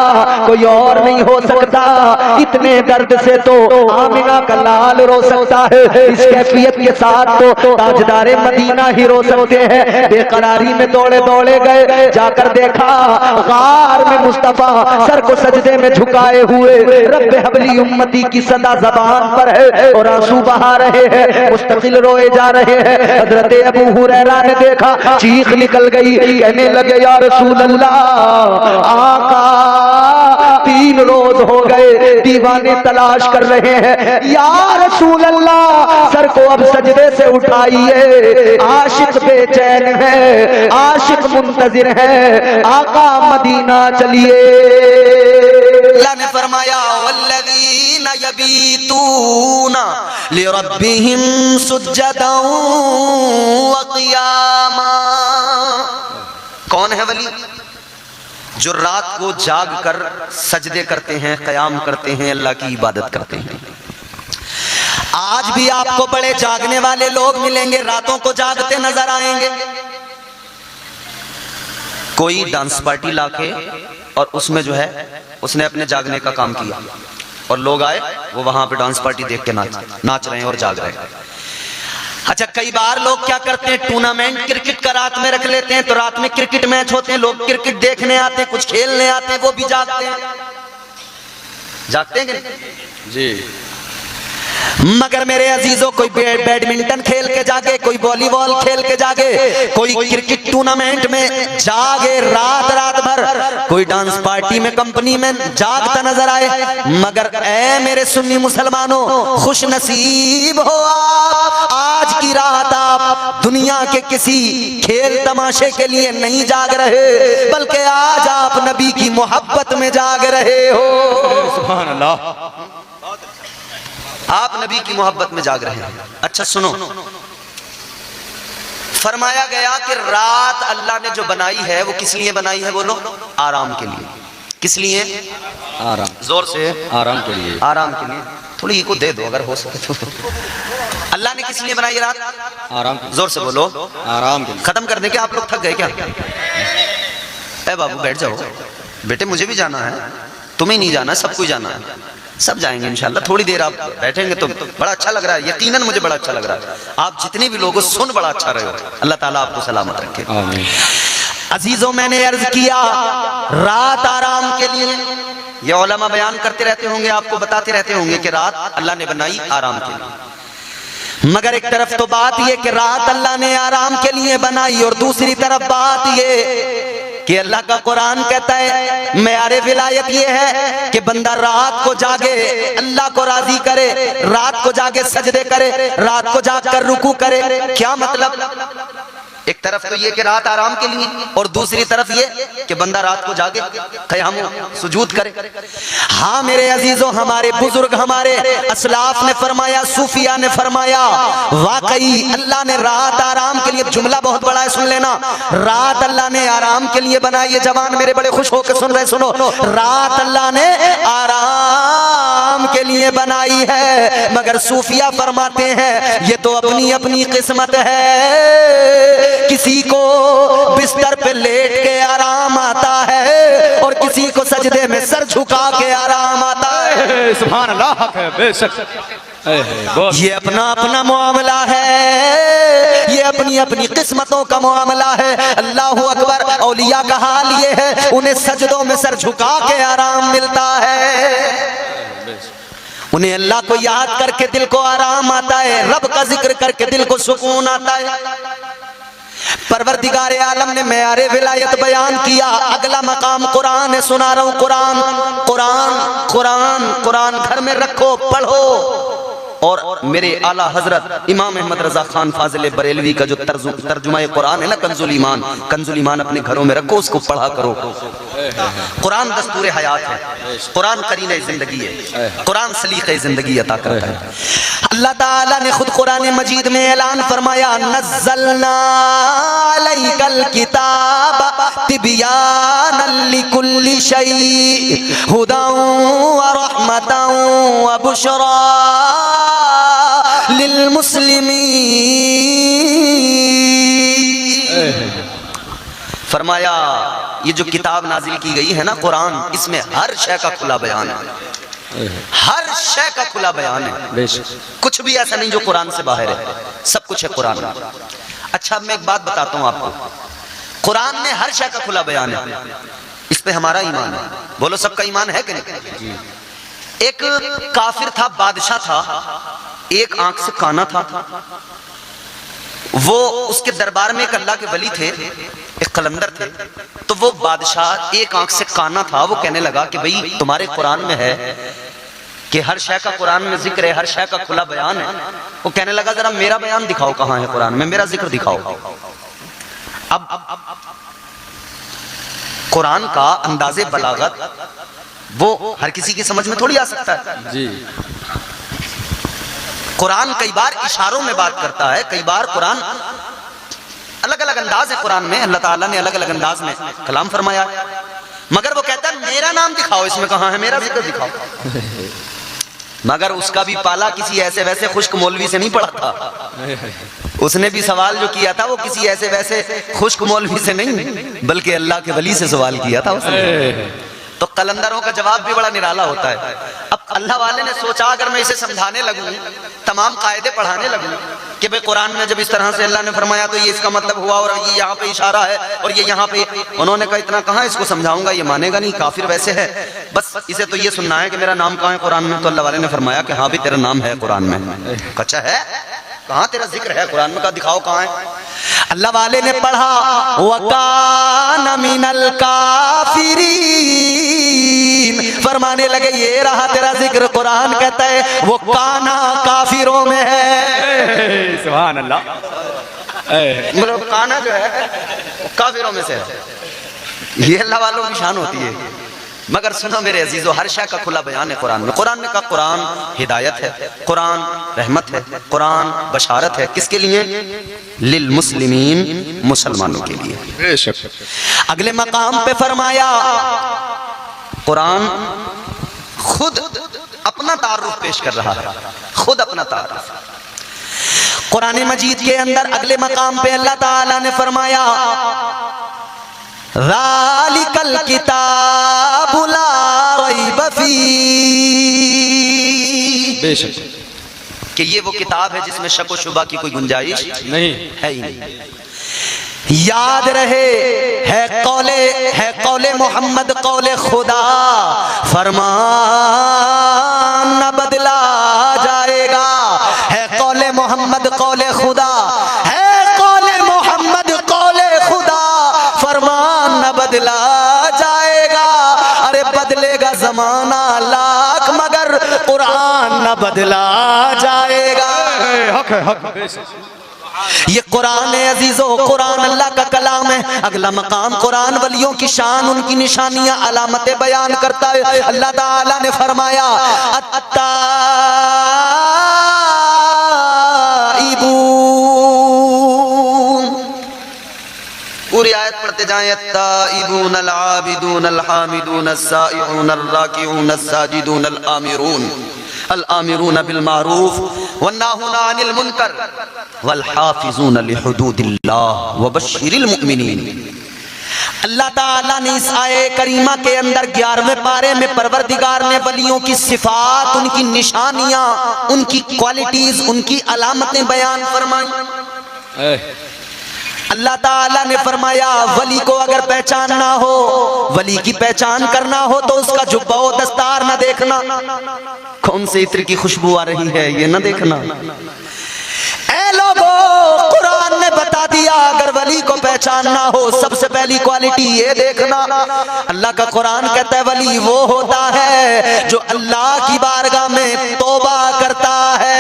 कोई और नहीं हो सकता, इतने दर्द से तो आमिना का लाल रो सकता है। इस कैफियत के साथ तो ताजदारे मदीना ही रो सकते हैं। बेकरारी में दौड़े दौड़े गए, जाकर देखा गार में मुस्तफा सर को सजदे में झुकाए हुए रब्बे हबली उम्मती की सदा जबान पर है और आंसू बहा रहे हैं, मुस्तकिल रोए जा रहे हैं। हजरत अबू हुरैरा ने देखा, चीख निकल गई, कहने लगे या रसूल अल्लाह आका 3 रोज हो गए दीवाने तलाश कर रहे हैं, या रसूल अल्लाह सर को अब सजदे से उठाइए। आशिक बेचैन है, आशिक मुंतजिर है, आका मदीना चलिए। अल्लाह ने फरमाया वल्लज़ीना यबीतूना लिरब्बिहिम सुज्जदन व क़ियामा। कौन है वली? जो रात को जाग कर सजदे करते हैं, क़याम करते हैं, अल्लाह की इबादत करते हैं। आज भी आपको बड़े जागने वाले लोग मिलेंगे, रातों को जागते नजर आएंगे। कोई डांस पार्टी लाके और उसमें जो है उसने अपने जागने का काम किया और लोग आए, वो वहां पे डांस पार्टी देख के नाच रहे हैं और जाग रहे हैं। अच्छा, कई बार लोग क्या करते हैं, टूर्नामेंट क्रिकेट का रात में रख लेते हैं, तो रात में क्रिकेट मैच होते हैं, लोग क्रिकेट देखने आते हैं, कुछ खेलने आते हैं, वो भी जागते हैं। जागते हैं जी। मगर मेरे अजीजों, कोई बैडमिंटन खेल के जागे, कोई वॉलीबॉल खेल के जागे, कोई क्रिकेट टूर्नामेंट में जागे रात रात भर, कोई डांस पार्टी में कंपनी में जागता नजर आए। मगर ऐ मेरे सुन्नी मुसलमानों, खुश नसीब हो आप, आज की रात आप दुनिया के किसी खेल तमाशे के लिए नहीं जाग रहे, बल्कि आज आप नबी की मोहब्बत में जाग रहे हो। सुभान अल्लाह, आप नबी की मोहब्बत में जाग रहे हैं। अच्छा सुनो, फरमाया गया कि रात अल्लाह ने जो बनाई है वो किस लिए बनाई है? बोलो, आराम के लिए। किस लिए? आराम, जोर से। आराम के लिए। आराम के लिए। थोड़ी इको दे दो अगर हो सके तो। अल्लाह ने किस लिए बनाई रात? आराम, जोर से बोलो। आराम के लिए। खत्म कर दें क्या? आप लोग थक गए क्या? ए बाबू बैठ जाओ बेटे, मुझे भी जाना है, तुम्हें नहीं जाना, सबको जाना है, सब जाएंगे इंशाल्लाह। थोड़ी देर आप बैठेंगे तो बड़ा अच्छा लग रहा है, यकीनन मुझे बड़ा अच्छा लग रहा है। आप जितने भी लोग सुन बड़ा अच्छा रहे हो, अल्लाह ताला आपको सलामत रखे। आमीन। अजीजों, मैंने अर्ज किया रात आराम के लिए। ये उलमा बयान करते रहते होंगे, आपको बताते रहते होंगे कि रात अल्लाह ने बनाई आराम के लिए, मगर एक तरफ तो बात ये कि रात अल्लाह ने आराम के लिए बनाई, और दूसरी तरफ बात ये कि अल्लाह का कुरान कहता है मेयारे विलायत ये है कि बंदा रात को जागे, अल्लाह को राजी करे, रात को जागे सजदे करे, रात को जाग कर रुकू करे। क्या मतलब? एक तरफ तो ये कि रात आराम के लिए, और दूसरी तरफ ये कि बंदा रात को जागे, क़याम सुजूद करे। हाँ मेरे अजीजों, हमारे बुजुर्ग, हमारे असलाफ ने फरमाया, सूफिया ने फरमाया, वाकई अल्लाह ने रात आराम के लिए, जुमला बहुत बड़ा है सुन लेना, रात अल्लाह ने आराम के लिए बनाई। ये जवान मेरे बड़े खुश होकर सुन रहे, सुनो, रात अल्लाह ने आराम के लिए बनाई है, मगर सूफिया फरमाते हैं ये तो अपनी अपनी किस्मत है। किसी को बिस्तर पे लेट के आराम आता है, और किसी को सजदे में सर झुका के आराम आता है। सुभान अल्लाह है, बेशक ये अपना अपना मामला है, ये अपनी अपनी किस्मतों का मामला है। अल्लाहु अकबर। औलिया का हाल ये है, उन्हें सजदों में सर झुका के आराम मिलता है, उन्हें अल्लाह को याद करके दिल को आराम आता है, रब का जिक्र करके दिल को सुकून आता है। परवरदिगार आलम ने मेयारे विलायत बयान किया। अगला मकाम कुरान है, सुना रहा हूं कुरान, कुरान, कुरान, कुरान घर में रखो, पढ़ो। और मेरे आला हजरत इमाम अहमद रजा खान फाजिल बरेलवी का जो तर्जुमा कुरान है ना, कंजुल ईमान, कंजुल ईमान अपने घरों में रखो, उसको पढ़ा करो। कुरान दस्तूर हयात है, कुरान करीने जिंदगी है, कुरान सलीक़े जिंदगी अता करता है। अल्लाह ताला ने खुद कुरान मजीद में ऐलान फरमाया, नज़्ज़लना अलैकल किताब तिबयानन लिकुल्लि शै हुदन व रहमतन व बुशरा लिल मुस्लिमीन। फरमाया ये जो किताब नाजिल की गई है ना कुरान, इसमें हर शय का खुला बयान है, हर शय का खुला बयान है, कुछ भी ऐसा नहीं जो कुरान से बाहर है, सब कुछ है कुरान में। अच्छा अब मैं एक बात बताता हूं आपको, कुरान में हर शय का खुला बयान है, इस पे हमारा ईमान है। बोलो सबका ईमान है कि नहीं? एक काफिर था, बादशाह था, एक आंख से काना था, वो उसके दरबार में एक अल्लाह के वली थे, एक कलंदर थे। तो वो बादशाह एक आंख से काना था, वो कहने लगा कि भाई तुम्हारे कुरान में है कि हर शय का कुरान में जिक्र है, हर शय का खुला बयान है। वो कहने लगा जरा मेरा बयान दिखाओ, कहां है कुरान में, मेरा जिक्र दिखाओ। अब कुरान का अंदाजे बलागत वो हर किसी की समझ में थोड़ी आ सकता है जी। कुरान कई बार इशारों में बात करता है, कई बार कुरान अलग अलग अंदाज है। कुरान में अल्लाह ताला ने अलग अलग अंदाज में कलाम फरमाया, मगर वो कहता है मेरा नाम दिखाओ, इसमें कहां है, मेरा जिक्र दिखाओ। मगर उसका भी पाला किसी ऐसे वैसे खुश्क मौलवी से नहीं पड़ा था, उसने भी सवाल जो किया था वो किसी ऐसे वैसे खुश्क मौलवी से नहीं, बल्कि अल्लाह के वली से सवाल किया था उसने। तो कलंदरों का जवाब भी बड़ा निराला होता है। अब अल्लाह वाले ने सोचा अगर मैं इसे समझाने लगूं, तमाम कायदे पढ़ाने लगूं कि भाई कुरान में जब इस तरह से अल्लाह ने फरमाया तो ये इसका मतलब हुआ, और ये यहाँ पे इशारा है, और ये यहाँ पे, उन्होंने कहा इतना कहाँ इसको समझाऊंगा, ये मानेगा नहीं, काफिर वैसे है, बस इसे तो ये सुनना है कि मेरा नाम कहाँ है कुरान में। तो अल्लाह वाले ने फरमाया कि हाँ भी तेरा नाम है कुरान में। अच्छा है, कहाँ तेरा जिक्र है कुरान में, का दिखाओ कहाँ है। अल्लाह वाले ने पढ़ा, वकाना मिनल काफिरीन, फरमाने लगे ये रहा तेरा जिक्र, कुरान कहता है वो काना काफिरों में है। सुभान अल्लाह। मतलब काना जो है काफिरों में से है, ये अल्लाह वालों की शान होती है। मगर सुनो मेरे अजीजों, हर शय का खुला बयान है कुरान में। कुरान में का कुरान हिदायत है, कुरान रहमत है, कुरान बशारत है, किसके लिए? लिल मुस्लिमीन, मुसलमानों के लिए। अगले मकाम पे फरमाया कुरान खुद अपना तारुफ पेश कर रहा है, खुद अपना तारुफ। कुरान मजीद के अंदर अगले मकाम पे अल्लाह ताला ने फरमाया, ज़ालिकल किताबु ला रैब फीह, बेशक कि ये वो किताब है जिसमें शक व शुबा की कोई गुंजाइश नहीं है ही नहीं। याद रहे, है कौले मोहम्मद, कौले खुदा, फरमान न बदला जाएगा। है कौले मोहम्मद, कौले खुदा, है कौले मोहम्मद, कौले खुदा, फरमान न बदला जाएगा। अरे बदलेगा जमाना लाख मगर कुरान न बदला जाएगा। हक है, हक बेशक। ये कुरान है अजीजों, कुरान अल्लाह का कलाम है। अगला मकाम कुरान वलियों की शान, उनकी निशानियां, अलामतें बयान करता है। अल्लाह ताला ने फरमाया, अत्ताइबून, पूरी आयत पढ़ते जाएं, अत्ताइबून अल आबिदून अल हामिदून अस्साइऊन अल राकिऊन अस्साजिदून अल आमिरून बिल मारूफ वन्नाहुना अनिल मुनकर वल हाफिजून लिहुदूदिल्लाह वबश्शिरिल मुमिनीन। अल्लाह ताला ने इस आये करीमा के अंदर 11वें पारे में परवरदिगार ने वलियों की सिफात, उनकी निशानियां, उनकी क्वालिटीज, उनकी अलामतें बयान फरमाई। अल्लाह ताला ने फरमाया, वली को अगर पहचानना हो, वली की पहचान करना हो तो उसका जुब्बा व दस्तार न देखना, कौन से इत्र की खुशबू आ रही है ये न देखना। ऐ लोगों, कुरान ने बता दिया अगर वली को पहचानना हो सबसे पहली क्वालिटी ये देखना। अल्लाह का कुरान कहता है वली वो होता है जो अल्लाह की बारगाह में तौबा करता है।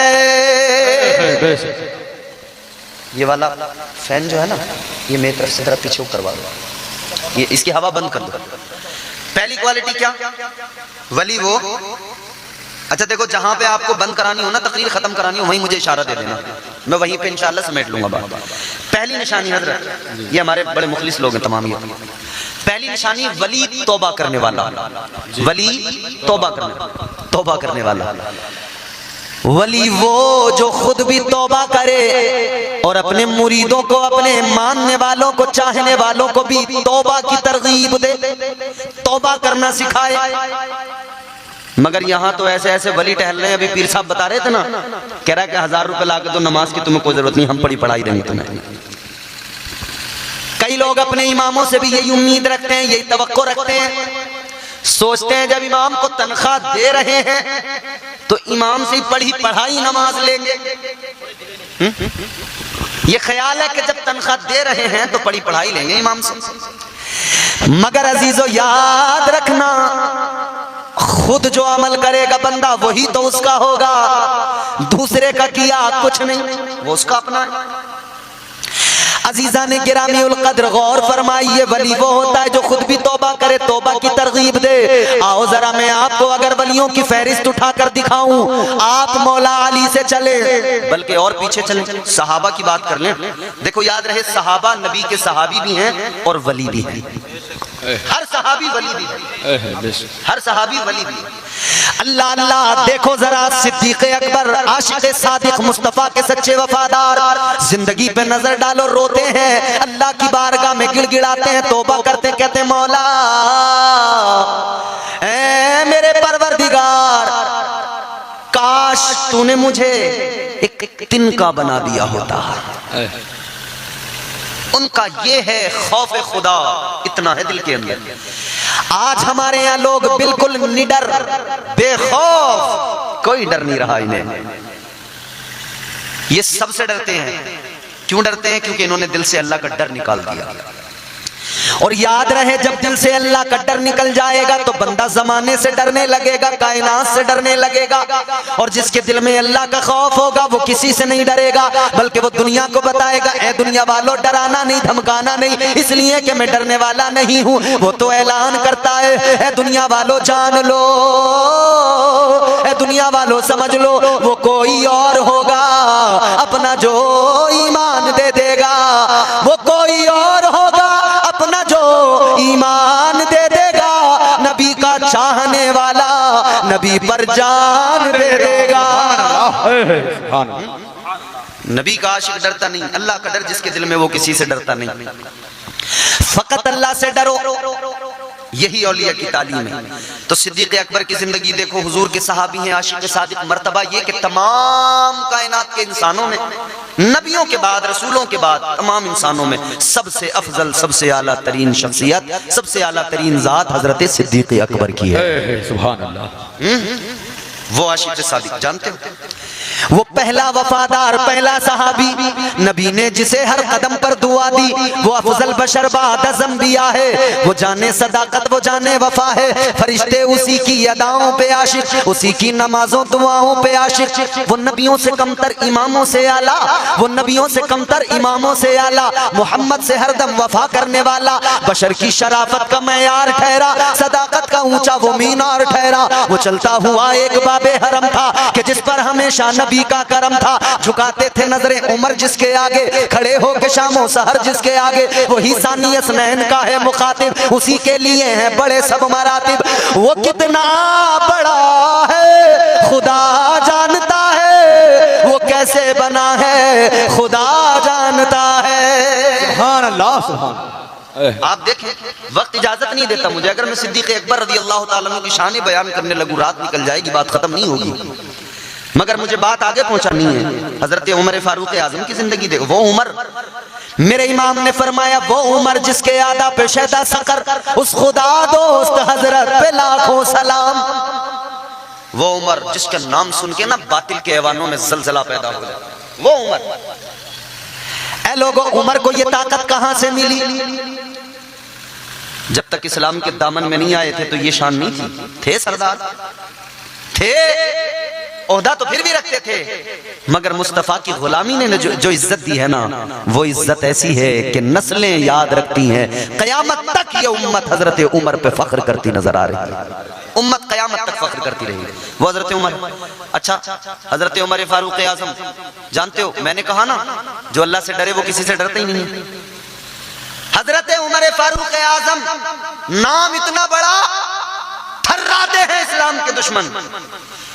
ये वाला फैन जो है ना, ये मेरी तरफ से जरा पीछे करवा दो, ये इसकी हवा बंद कर दो। पहली क्वालिटी क्या? वली वो, अच्छा देखो, जहां पे आपको बंद करानी हो ना, तकरीर खत्म करानी हो, वहीं मुझे इशारा दे देना, मैं वहीं पे इंशाल्लाह समेट लूंगा बात। पहली निशानी हजरत, ये हमारे बड़े मुखलिस लोग हैं तमाम, ये पहली निशानी वली तौबा करने वाला, वली तौबा करने वाला। वली वो जो खुद भी तौबा करे और अपने मुरीदों को, अपने मानने वालों को, चाहने वालों को भी तौबा की तरगीब दे, तौबा करना सिखाए। मगर यहाँ तो ऐसे ऐसे वली टहल रहे हैं, अभी पीर साहब बता रहे थे ना, कह रहा है कि 1000 रुपए ला के दो, नमाज की तुम्हें कोई जरूरत नहीं, हम पढ़ाई देंगे तुम्हें। कई लोग अपने इमामों से भी यही उम्मीद रखते हैं, यही तवक्को रखते हैं, सोचते हैं जब इमाम को तनख्वाह दे रहे हैं तो इमाम से पढ़ाई नमाज लेंगे। ये ख्याल है कि जब तनख्वाह दे रहे हैं तो पढ़ाई लेंगे इमाम से। मगर अजीजों याद रखना, खुद जो अमल करेगा बंदा वही तो उसका होगा, दूसरे का किया कुछ नहीं, वो उसका अपना है। अजीजा ने गिरामी उल कद्र गौर फरमाइए, वली वो होता है जो खुद भी तौबा करे, तौबा की तरगीब दे। आओ जरा मैं आपको अगर वलियों की फहरिस्त उठाकर दिखाऊं, आप मौला अली से चले, बल्कि और पीछे चले, सहाबा की बात कर लें। देखो याद रहे, सहाबा नबी के सहाबी भी हैं और वली भी हैं, हर सहाबी वली भी है, हर सहाबी वली भी है। अल्लाह अल्लाह, देखो जरा सिद्दीक़ अकबर, आशिक़ सादिक़ मुस्तफ़ा के सच्चे वफादार, जिंदगी पे नजर डालो, रोते हैं, अल्लाह की बारगाह में गिड़गिड़ाते हैं, तौबा करते, कहते मौला ऐ मेरे परवरदिगार, काश तूने मुझे एक तिनका बना दिया होता। उनका ये है खौफ खुदा, इतना है दिल के अंदर। आज हमारे यहाँ लोग बिल्कुल निडर, बेखौफ, कोई डर नहीं रहा इन्हें। ये सबसे डरते हैं। क्यों डरते हैं? क्योंकि इन्होंने दिल से अल्लाह का डर निकाल दिया। और याद रहे, जब दिल से अल्लाह का डर निकल जाएगा तो बंदा जमाने से डरने लगेगा, कायनात से डरने लगेगा। और जिसके दिल में अल्लाह का खौफ होगा वो किसी से नहीं डरेगा, बल्कि वो दुनिया को बताएगा, ए दुनिया वालों डराना नहीं, धमकाना नहीं, इसलिए कि मैं डरने वाला नहीं हूं। वो तो ऐलान करता है, ए दुनिया वालों जान लो, ए दुनिया वालों समझ लो, वो कोई और होगा अपना जो ईमान दे देगा, वो कोई और होगा अपना जो ईमान दे देगा। नबी का नबी पर जान दे देगा। सुभान अल्लाह। नबी का आशिक डरता नहीं, अल्लाह का डर जिसके दिल में वो किसी से डरता नहीं। फकत अल्लाह से डरो, यही औलिया की तालीम है। तो सिद्दीक़ अकबर की जिंदगी देखो, हुजूर के सहाबी हैं, आशिक सादिक। मर्तबा ये कि तमाम कायनात के इंसानों में, नबियों के बाद, रसूलों के बाद, तमाम इंसानों में सबसे अफजल, सबसे आला तरीन शख्सियत, सबसे आला तरीन जात हजरत सिद्दीक़ अकबर की है। सुभान अल्लाह। वो आशिक सादिक जानते हो, वो पहला वफादार, पहला सहाबी, नबी ने जिसे हर कदम पर दुआ दी, वो अफजल बशर बाद अज़म दिया है। वो जाने सदाकत, वो जाने वफा है। फरिश्ते उसी की अदाओं पे आशिक, उसी की नमाजों दुआओं पे आशिक। वो नबियों से कमतर, इमामों से आला, वो नबियों से कमतर, इमामों से आला। मोहम्मद से हरदम वफा करने वाला, बशर की शराफत का मैयार ठहरा, सदाकत का ऊंचा वो मीनार ठहरा। वो चलता हुआ एक बाबे हरम था कि जिस पर हमेशा नबी का करम था। झुकाते थे नजरें उमर जिसके आगे, खड़े हो के शामो सहर जिसके आगे। वही सानी असनैन का है मुखातिब, उसी के लिए है बड़े सब मरातिब। वो कितना बड़ा है खुदा जानता है, वो कैसे बना है खुदा जानता है। सुभान अल्लाह। सुभान। आप देखें, वक्त इजाजत नहीं देता मुझे। अगर मैं सिद्दीक़ अकबर रज़ी अल्लाह ताला अन्हु की शान बयान करने लगूं, रात निकल जाएगी, बात खत्म नहीं होगी। मगर मुझे बात आगे पहुंचानी है। हजरत उमर फारूक आजम की जिंदगी देखो। वो उमर, मेरे इमाम ने फरमाया, वो उमर जिसके आदा पे शैदा सकर, उस खुदा दोस्त हजरत पे लाखों सलाम। वो उमर जिसका नाम सुन के ना बातिल के ऐवानों में जलजला पैदा हो जाए, वो उमर। ऐ लोगों, उमर को ये ताकत कहां से मिली? जब तक इस्लाम के दामन में नहीं आए थे तो ये शान नहीं थी। थे सरदार, थे, ओहदा तो फिर भी रखते थे, मगर मुस्तफा की गुलामी ने जो इज्जत दी है ना, वो इज्जत ऐसी है कि नस्लें याद रखती हैं। कयामत तक ये उम्मत हजरत उमर पे फख्र करती नजर आ रही है। उम्मत कयामत तक फख्र करती रही वो हजरत उमर। अच्छा, हजरत उमर फारूक आजम जानते हो, मैंने कहा ना, जो अल्लाह से डरे वो किसी से डरता ही नहीं है। हजरत उमर फारूक आजम नाम इतना बड़ा, थर्राते हैं इस्लाम के दुश्मन,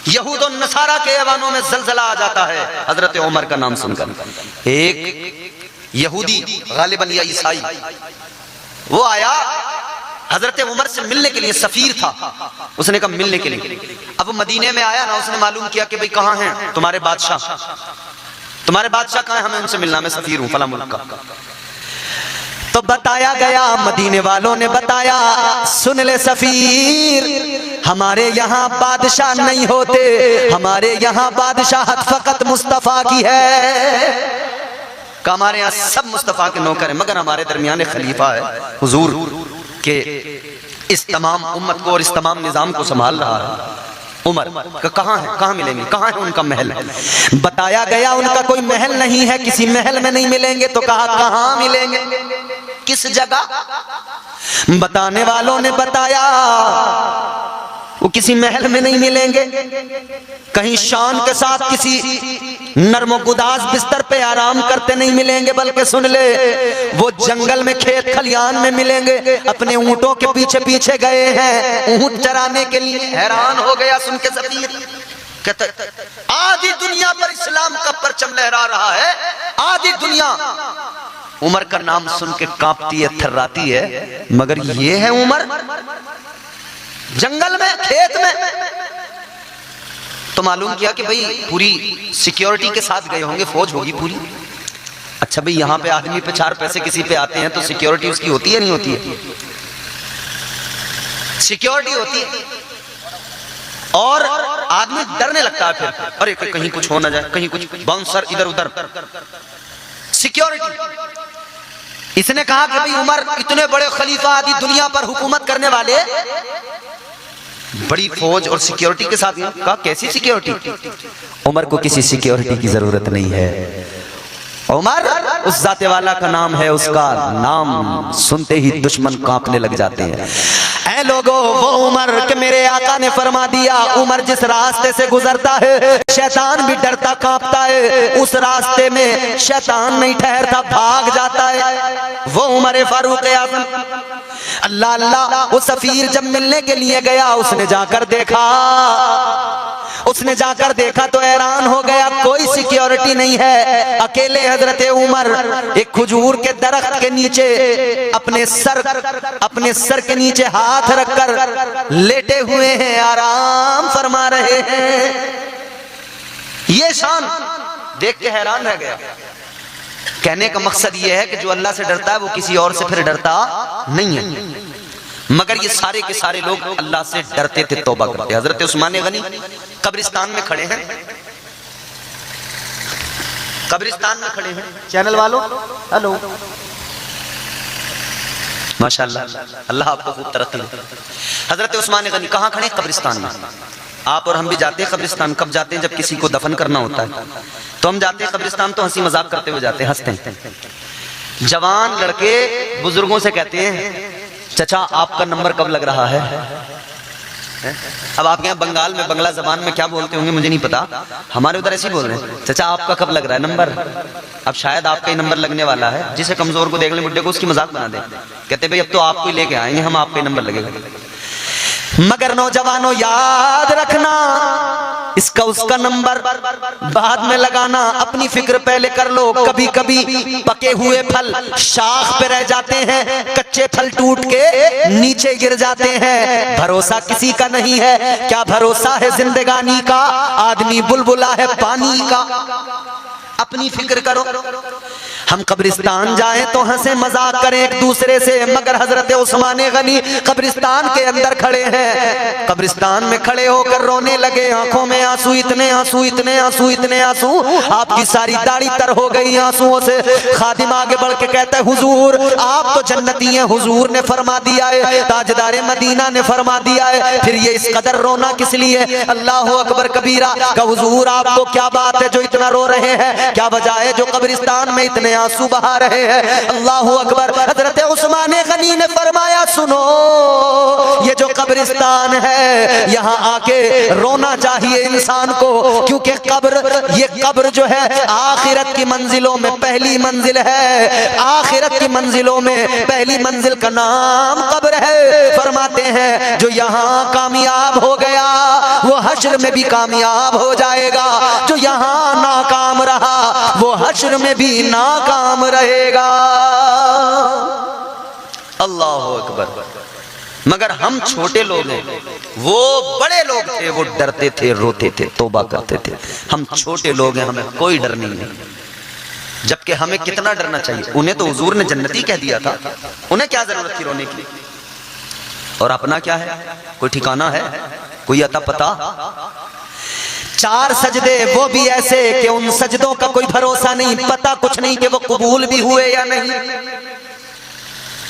यहूद और नसारा के ऐवानों में जलजला आ जाता है हजरत उमर का नाम सुनकर। एक यहूदी, गालिबन या ईसाई, वो आया हजरत उमर से मिलने के लिए, सफीर था। उसने कहा मिलने के लिए। अब मदीने में आया ना, उसने मालूम किया कि भाई कहाँ हैं तुम्हारे बादशाह, तुम्हारे बादशाह कहाँ हैं, हमें उनसे मिलना, मैं सफीर हूँ फला मुल्क का। तो बताया गया, मदीने वालों ने बताया, सुन ले सफीर, हमारे यहाँ बादशाह नहीं होते, हमारे यहाँ बादशाहत फकत मुस्तफा की है। हमारे यहाँ सब मुस्तफा के नौकर हैं, मगर हमारे दरमियान खलीफा है हुजूर के, इस तमाम उम्मत को और इस तमाम निजाम को संभाल रहा है। उमर कहाँ है, कहाँ मिलेंगे, कहाँ है उनका महल? बताया गया उनका कोई महल नहीं है, किसी महल में नहीं मिलेंगे। तो कहा कहाँ मिलेंगे, किस जगह? बताने वालों ने बताया वो किसी महल में नहीं मिलेंगे, कहीं शान के साथ किसी नर्म गुदाज बिस्तर पे आराम करते नहीं मिलेंगे, बल्कि सुन ले, वो जंगल में, खेत खलियान में मिलेंगे। अपने ऊंटों के पीछे पीछे गए हैं ऊंट चराने के लिए। हैरान हो गया सुन के सफीर, कहता आधी दुनिया पर इस्लाम का परचम लहरा रहा है, आधी दुनिया उमर का नाम सुन के कांपती है, थर्राती है, मगर ये है उमर जंगल में, खेत में। तो मालूम किया कि भाई पूरी सिक्योरिटी के साथ गए होंगे, फौज होगी पूरी। अच्छा भाई, यहां पे आदमी पे 4 पैसे किसी पे आते हैं तो सिक्योरिटी उसकी होती है नहीं होती है? सिक्योरिटी होती है, और आदमी डरने लगता है फिर, अरे कहीं कुछ हो ना जाए, कहीं कुछ बाउंसर इधर उधर, सिक्योरिटी। इसने कहा कि भाई उमर इतने बड़े खलीफा, आदि दुनिया पर हुकूमत करने वाले, बड़ी फौज और सिक्योरिटी के साथ। कहा कैसी सिक्योरिटी? उमर को किसी सिक्योरिटी की जरूरत नहीं है। उमर उस जाते वाला का नाम है, उसका नाम सुनते ही दुश्मन कांपने लग जाते हैं। ऐ लोगों, वो उमर के मेरे आका ने फरमा दिया, उमर जिस रास्ते से गुजरता है शैतान भी डरता कांपता है, उस रास्ते में शैतान नहीं ठहरता, भाग जाता है। वो उमर फारूक आजम अल्लाह अल्लाह। वो सफीर जब मिलने के लिए गया, उसने जाकर देखा तो हैरान हो गया, कोई सिक्योरिटी नहीं है। अकेले हजरत उमर एक खजूर के दरख्त के नीचे अपने सर के नीचे हाथ रखकर लेटे हुए हैं, आराम फरमा रहे हैं। ये शान देख के हैरान रह गया। कहने का मकसद यह है कि जो अल्लाह से डरता है वो किसी और से फिर डरता नहीं है। मगर ये सारे के सारे लोग अल्लाह से डरते थे, तौबा करते। हजरत उस्मान गनी कब्रिस्तान में खड़े हैं, चैनल वालों हेलो, माशाअल्लाह, अल्लाह आपको खूब तरक्की दे। हजरत उस्मान गनी कहाँ खड़े? कब्रिस्तान में। आप और हम भी जाते हैं कब्रिस्तान। कब जाते हैं? जब किसी को दफन करना होता है तो हम जाते हैं कब्रिस्तान, तो हंसी मजाक करते हुए जाते हैं, हंसते हैं। जवान लड़के बुजुर्गों से कहते हैं, चचा आपका नंबर कब लग रहा है? अब आपके यहाँ बंगाल में बंगला जबान में क्या बोलते होंगे मुझे नहीं पता, हमारे उधर ऐसे ही बोल रहे हैं, चचा आपका कब लग रहा है नंबर? अब शायद आपका ही नंबर लगने वाला है। जिसे कमजोर को देख ले, बुड्ढे को, उसकी मजाक बना दे। कहते भाई अब तो आपको ही लेके आएंगे हम, आपका ही नंबर लगेगा। मगर नौजवानों याद रखना, इसका उसका नंबर बाद में लगाना, अपनी फिक्र पहले कर लो। कभी कभी पके हुए फल शाख पे रह जाते हैं, कच्चे फल टूट के नीचे गिर जाते हैं। भरोसा किसी का नहीं है। क्या भरोसा है जिंदगानी का? आदमी बुलबुला है पानी का। अपनी फिक्र करो। हम कब्रिस्तान जाएं तो हंसे मजाक करें एक दूसरे से, मगर हजरत उस्मान गनी कब्रिस्तान के अंदर खड़े हैं। कब्रिस्तान में खड़े होकर रोने लगे, आंखों में आंसू, इतने आंसू, इतने आंसू, इतने आंसू, आपकी सारी दाढ़ी तर हो गई आंसुओं से। खादिम आगे बढ़ के कहता है, हुजूर आप तो जन्नती हैं, हुजूर ने फरमा दिया है, ताजदारे मदीना ने फरमा दिया है, फिर ये इस कदर रोना किस लिए? अल्लाह अकबर कबीरा का हुजूर आपको क्या बात है जो इतना रो रहे हैं? क्या वजह है जो कब्रिस्तान में इतने आंसू बहा रहे हैं? अल्लाह अकबर। हजरत उस्मान गनी ने फरमाया, सुनो, ये जो कब्रिस्तान है यहाँ आके रोना चाहिए इंसान को, क्योंकि ये कब्र जो है आखिरत की मंजिलों में पहली मंजिल है। आखिरत की मंजिलों में पहली मंजिल का नाम कब्र है। फरमाते हैं जो यहाँ कामयाब हो गया वो हश्र में भी कामयाब हो जाएगा, जो यहाँ नाकाम रहा वो हश्र में भी नाकाम रहेगा। अल्लाह अकबर। मगर हम छोटे लोग हैं, वो बड़े लोग थे, वो डरते थे, रोते थे, तौबा करते थे। हम छोटे लोग हैं, हमें कोई डर नहीं है। जबकि हमें कितना डरना चाहिए। उन्हें तो हुजूर ने जन्नती कह दिया था, उन्हें क्या जरूरत थी रोने की? और अपना क्या है? कोई ठिकाना है? कोई अता पता? 4 सजदे, वो भी ऐसे कि उन सजदों का कोई भरोसा नहीं, पता कुछ नहीं कि वो कबूल भी हुए या नहीं।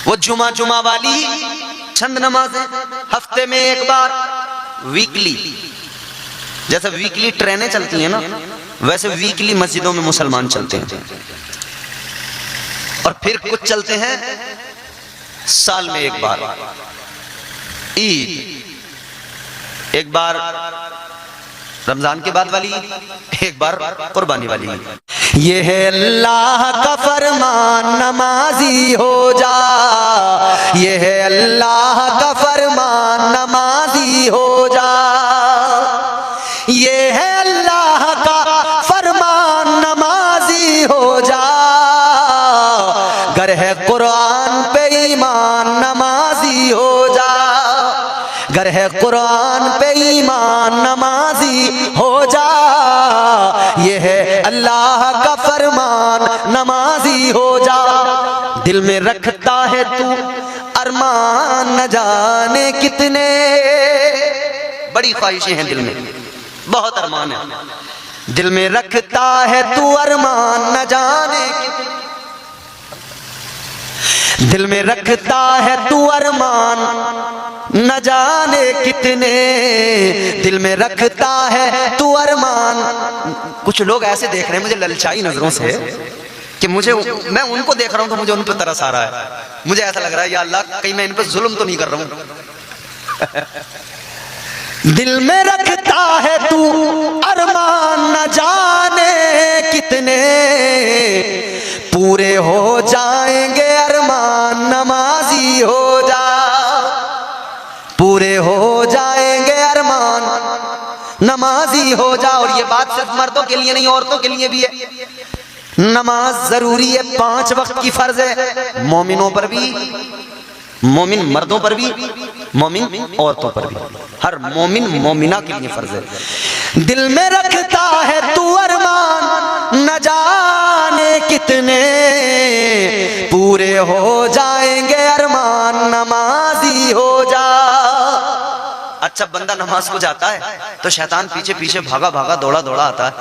वो जुमा वाली चंद नमाजें हफ्ते में एक बार, वीकली, जैसे वीकली ट्रेनें चलती हैं ना, वैसे वीकली मस्जिदों में मुसलमान चलते हैं। और फिर कुछ चलते हैं साल में एक बार, ईद, एक बार रमजान के बाद वाली, एक बार कुर्बानी वाली। ये है अल्लाह का फरमान, नमाजी हो जा। ये है अल्लाह का फरमान, नमाजी हो जा। ये है अल्लाह का फरमान, नमाजी हो जा। गर है कुरान पे ईमान, नमाजी हो जा। गर है कुरान पे ईमान, नमाजी हो जा। ये है अल्लाह का फरमान, नमाजी हो जा। दिल में रखता है तू अरमान, न जाने कितने, बड़ी ख्वाहिशें हैं दिल में, बहुत अरमान है। दिल में रखता है तू अरमान, न जाने कितने, दिल में रखता है तू अरमान, न जाने कितने, दिल में रखता है तू अरमान। कुछ लोग ऐसे देख रहे हैं मुझे ललचाई नजरों से कि मैं उनको देख रहा हूं तो मुझे उन पर तरस आ रहा है। मुझे ऐसा लग रहा है या अल्लाह कहीं मैं इन पर जुल्म तो नहीं कर रहा हूं। दिल में रखता है तू अरमान, न जाने कितने, पूरे हो जाएंगे अरमान, नमाजी हो जा। पूरे हो जाएंगे अरमान, नमाजी हो जा। और ये बात सिर्फ मर्दों के लिए नहीं, औरतों के लिए भी है। नमाज जरूरी है, 5 वक्त की फर्ज है, मोमिनों पर भी, मोमिन मर्दों पर भी, मोमिन औरतों पर भी, हर मोमिन मोमिना के लिए फर्ज है। दिल में रखता है तू अरमान, न जाने कितने पूरे हो जाएंगे अरमान, नमाजी हो जा। अच्छा बंदा नमाज को जाता है तो शैतान पीछे पीछे भागा भागा दौड़ा दौड़ा आता है,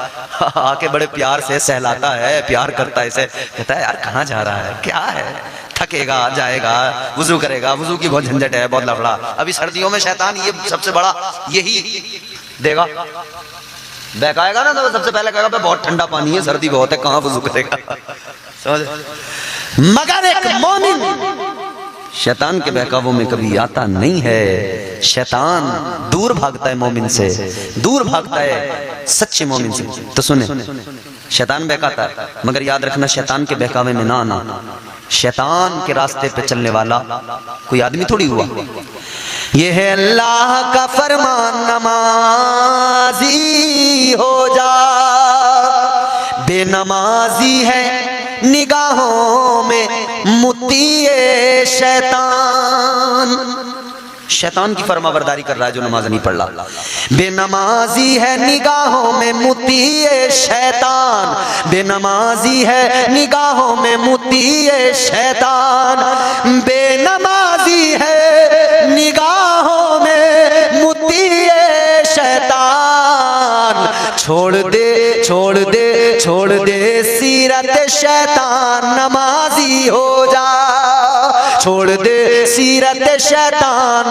आके बड़े प्यार से सहलाता है, प्यार करता है, इसे कहता है यार कहाँ जा रहा है, क्या है, थकेगा, जाएगा, वुजू करेगा, वुजू की बहुत झंझट है, बहुत लफड़ा। अभी सर्दियों में शैतान ये सबसे बड़ा यही देगा, बहकाएगा ना तो सबसे पहले कहेगा बहुत ठंडा पानी है, सर्दी बहुत है, कहाँ वुजू करेगा, समझ। मगर एक मोमिन शैतान के बहकावों में कभी आता नहीं है। शैतान दूर भागता है मोमिन से, दूर भागता है सच्चे मोमिन से। तो सुने, शैतान बहकाता है, मगर याद रखना शैतान के बहकावे में ना आना। शैतान के रास्ते पे चलने वाला कोई आदमी थोड़ी हुआ। ये है अल्लाह का फरमान, नमाजी हो जा। बेनमाजी है निगाहों में मुतीए शैतान। शैतान की फरमाबरदारी कर रहा है जो नमाज नहीं पढ़ रहा। बेनमाजी है निगाहों में मुतीए शैतान, बेनमाजी है निगाहों में मुतीए शैतान, बेनमाजी है निगाहों में मुतीए शैतान। छोड़ दे छोड़ दे छोड़ दे सीरत शैतान, नमाजी हो जा। छोड़ दे सीरत शैतान,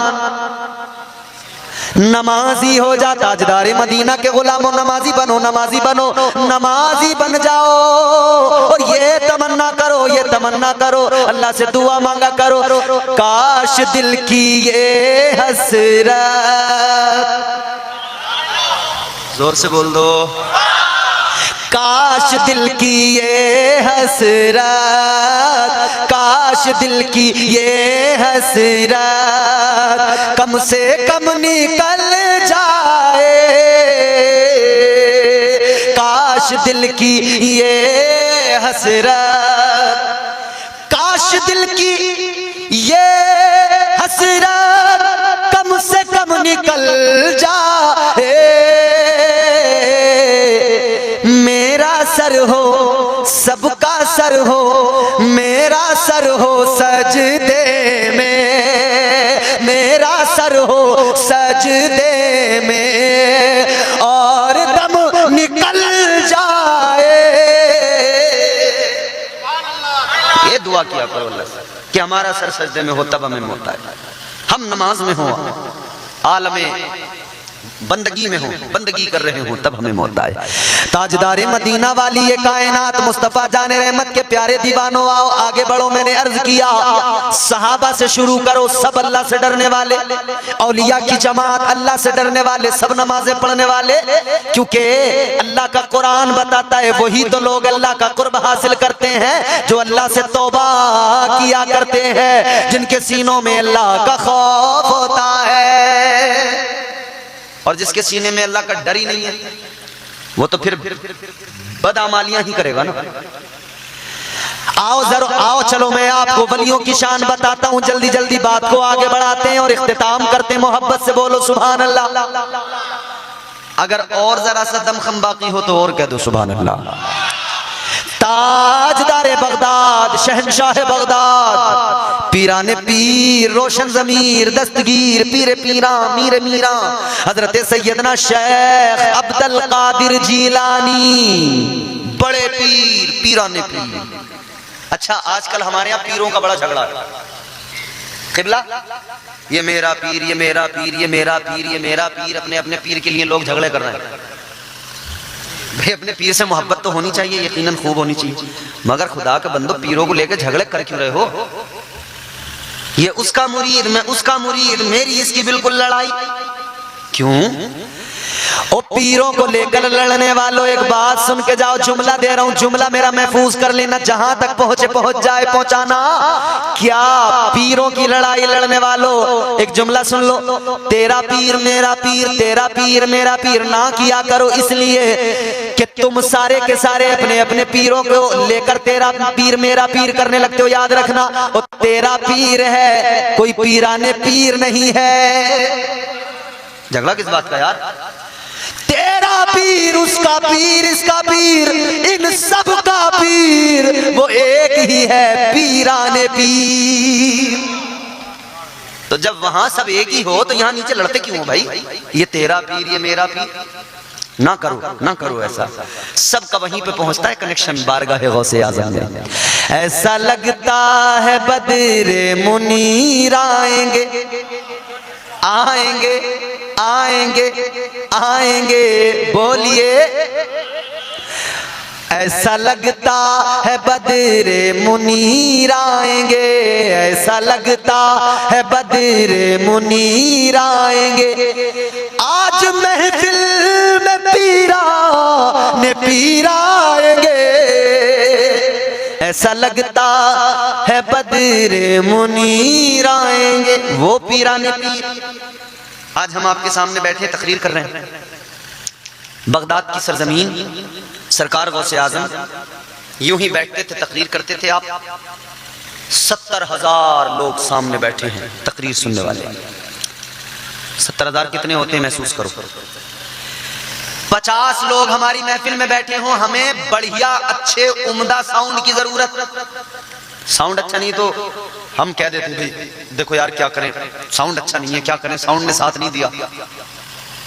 नमाजी हो जा। ताजदारे मदीना के गुलामों नमाजी बनो, नमाजी बनो, नमाजी बन जाओ। और ये तमन्ना करो, ये तमन्ना करो, अल्लाह से दुआ मांगा करो, काश दिल की ये हसरत, जोर से बोल दो, काश दिल की ये हसरत, काश दिल की ये हसरत कम से कम निकल जाए। काश दिल की ये हसरत, काश दिल की ये हसरत कम से कम निकल जाए। सर हो सबका सर हो, मेरा सर हो सजदे में, मेरा सर हो सजदे में, और दम निकल जाए। ये दुआ किया करो अल्लाह से कि हमारा सर सजदे में हो तब हमें होता है, हम नमाज में हो, आलमे बंदगी में हो, बंदगी कर रहे हो, तब हमें मौत आए। ताजदारे मदीना वाली ये कायनात मुस्तफा जाने रहमत के प्यारे दीवानों, आओ आगे बढ़ो। मैंने अर्ज किया सहाबा से शुरू करो, सब अल्लाह से डरने वाले, औलिया की जमात अल्लाह से डरने वाले, सब नमाजें पढ़ने वाले, क्योंकि अल्लाह का कुरान बताता है वही तो लोग अल्लाह का कुर्ब हासिल करते हैं जो अल्लाह से तौबा किया करते हैं, जिनके सीनों में अल्लाह का खौफ होता है। और जिसके सीने में अल्लाह का डर ही नहीं है वो तो फिर बदअमालियां ही करेगा ना। आओ जरा आओ, चलो मैं आपको वलियों की शान बताता हूं। जल्दी जल्दी बात को आगे बढ़ाते हैं और इख्तिताम करते हैं। मोहब्बत से बोलो सुभान अल्लाह। अगर और जरा सा दमखम बाकी हो तो और कह दो सुभान अल्लाह। ताजदारे बगदाद, शहंशाह बगदाद, पीराने पीर, रोशन जमीर, दस्तगीर, पीरे पीरा, मीरे मीरा, हजरत सैयदना शेख अब्दुल कादिर जीलानी, बड़े पीर, पीराने पीर। अच्छा आजकल हमारे यहाँ पीरों का बड़ा झगड़ा है। किबला ये मेरा पीर, ये मेरा पीर, ये मेरा पीर, ये मेरा पीर, अपने अपने पीर के लिए लोग झगड़े कर रहे हैं। भाई अपने पीर से मोहब्बत तो होनी चाहिए, यकीनन खूब होनी चाहिए, मगर खुदा के बंदो पीरों को लेकर झगड़े कर क्यों रहे हो? ये उसका मुरीद, मैं उसका मुरीद, मेरी इसकी बिल्कुल लड़ाई क्यों? ओ पीरों को लेकर लड़ने वालों, एक बात सुन के जाओ, जुमला दे रहा हूं, जुमला मेरा महफूज कर लेना, जहां तक पहुंचे पहुंच जाए पहुंचाना। क्या पीरों की लड़ाई लड़ने वालों, एक जुमला सुन लो, तेरा पीर मेरा पीर, तेरा पीर मेरा पीर ना किया करो, इसलिए कि तुम सारे के सारे अपने अपने पीरों को लेकर तेरा पीर मेरा पीर करने लगते हो। याद रखना, वो तेरा पीर है, कोई पीराने पीर नहीं है। झगड़ा किस बात का यार? तेरा पीर, उसका पीर, इसका पीर, इन सब का पीर वो एक ही है, पीराने पीर। तो जब वहां सब एक ही हो तो यहां नीचे लड़ते क्यों हो भाई? ये तेरा पीर, ये मेरा पीर, ना करो ना करो ऐसा। सबका वहीं पे पहुंचता है कनेक्शन बारगाह गौसे आज़म में। ऐसा लगता है बदरे मुनीर आएंगे आएंगे आएंगे आएंगे, बोलिए। ऐसा लगता है बदरे मुनीर आएंगे, ऐसा लगता है बदरे मुनीर आएंगे, आज महफिल में पीरा ने पीर आएंगे। ऐसा लगता है बदरे मुनीर आएंगे, वो पीरा ने पीर। आज हम आपके सामने बैठे तकरीर कर रहे हैं, बगदाद की सरजमीन, सरकार गौसे आजम यूं ही बैठते थे, तकरीर करते थे। आप 70,000 लोग सामने बैठे हैं तकरीर सुनने वाले। 70,000 कितने होते हैं महसूस करो। 50 लोग हमारी महफिल में बैठे हों, हमें बढ़िया अच्छे उम्दा साउंड की जरूरत। साउंड अच्छा नहीं तो हम कह देते भाई देखो यार क्या करें, साउंड अच्छा नहीं है, क्या करें, साउंड ने साथ नहीं दिया।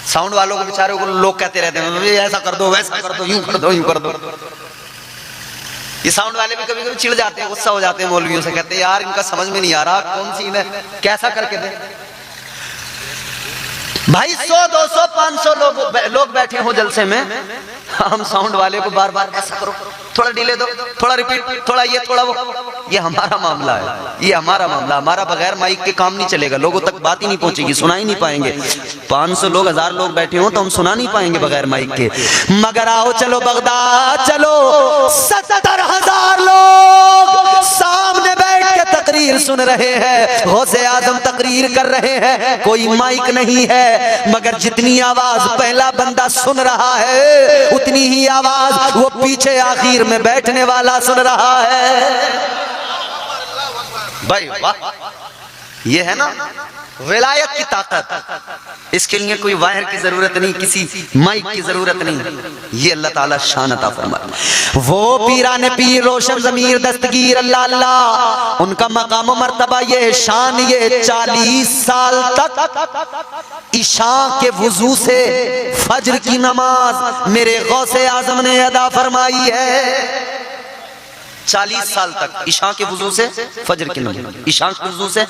साउंड वालों को बेचारे को लोग कहते रहते हैं ऐसा कर दो, वैसा कर दो, यूं कर दो, यूं कर दो। ये साउंड वाले भी कभी कभी चिढ़ जाते हैं, गुस्सा हो जाते हैं मौलवियों से, कहते हैं यार इनका समझ में नहीं आ रहा कौन सी इन्हें कैसा करके दे। भाई 100 200 500 लोग बैठे हो जलसे में, हम साउंड वाले को बार बार ऐसा करो, थोड़ा डिले दो, थोड़ा रिपीट, थोड़ा ये थोड़ा वो। ये हमारा मामला है, ये हमारा मामला। हमारा बगैर माइक के काम नहीं चलेगा, लोगों तक बात ही नहीं पहुंचेगी, सुना ही नहीं पाएंगे। 500 लोग 1000 लोग बैठे हो तो हम सुना नहीं पाएंगे बगैर माइक के। मगर आओ चलो बगदाद चलो, 70,000 लोग सामने बैठ के तकरीर सुन रहे हैं, गौसे आजम तकरीर कर रहे हैं, कोई माइक नहीं है, मगर जितनी आवाज पहला बंदा सुन रहा है उतनी ही आवाज वो पीछे आखिर में बैठने वाला सुन रहा है। भाई वाह, ये है ना विलायत की ताकत। इसके लिए कोई वायर की जरूरत नहीं, किसी माइक की जरूरत नहीं, ये अल्लाह ताला शान अता फरमाए। वो पीराने पीर रोशन ज़मीर दस्तगीर अल्लाह अल्लाह, उनका मकाम मर्तबा ये शान, ये 40 साल तक इशा के वुजू से फज्र की नमाज मेरे गौसे आजम ने अदा फरमाई है। 40 साल तक इशा के वुजू से फज्र की नमाज, इशा के वुजू से।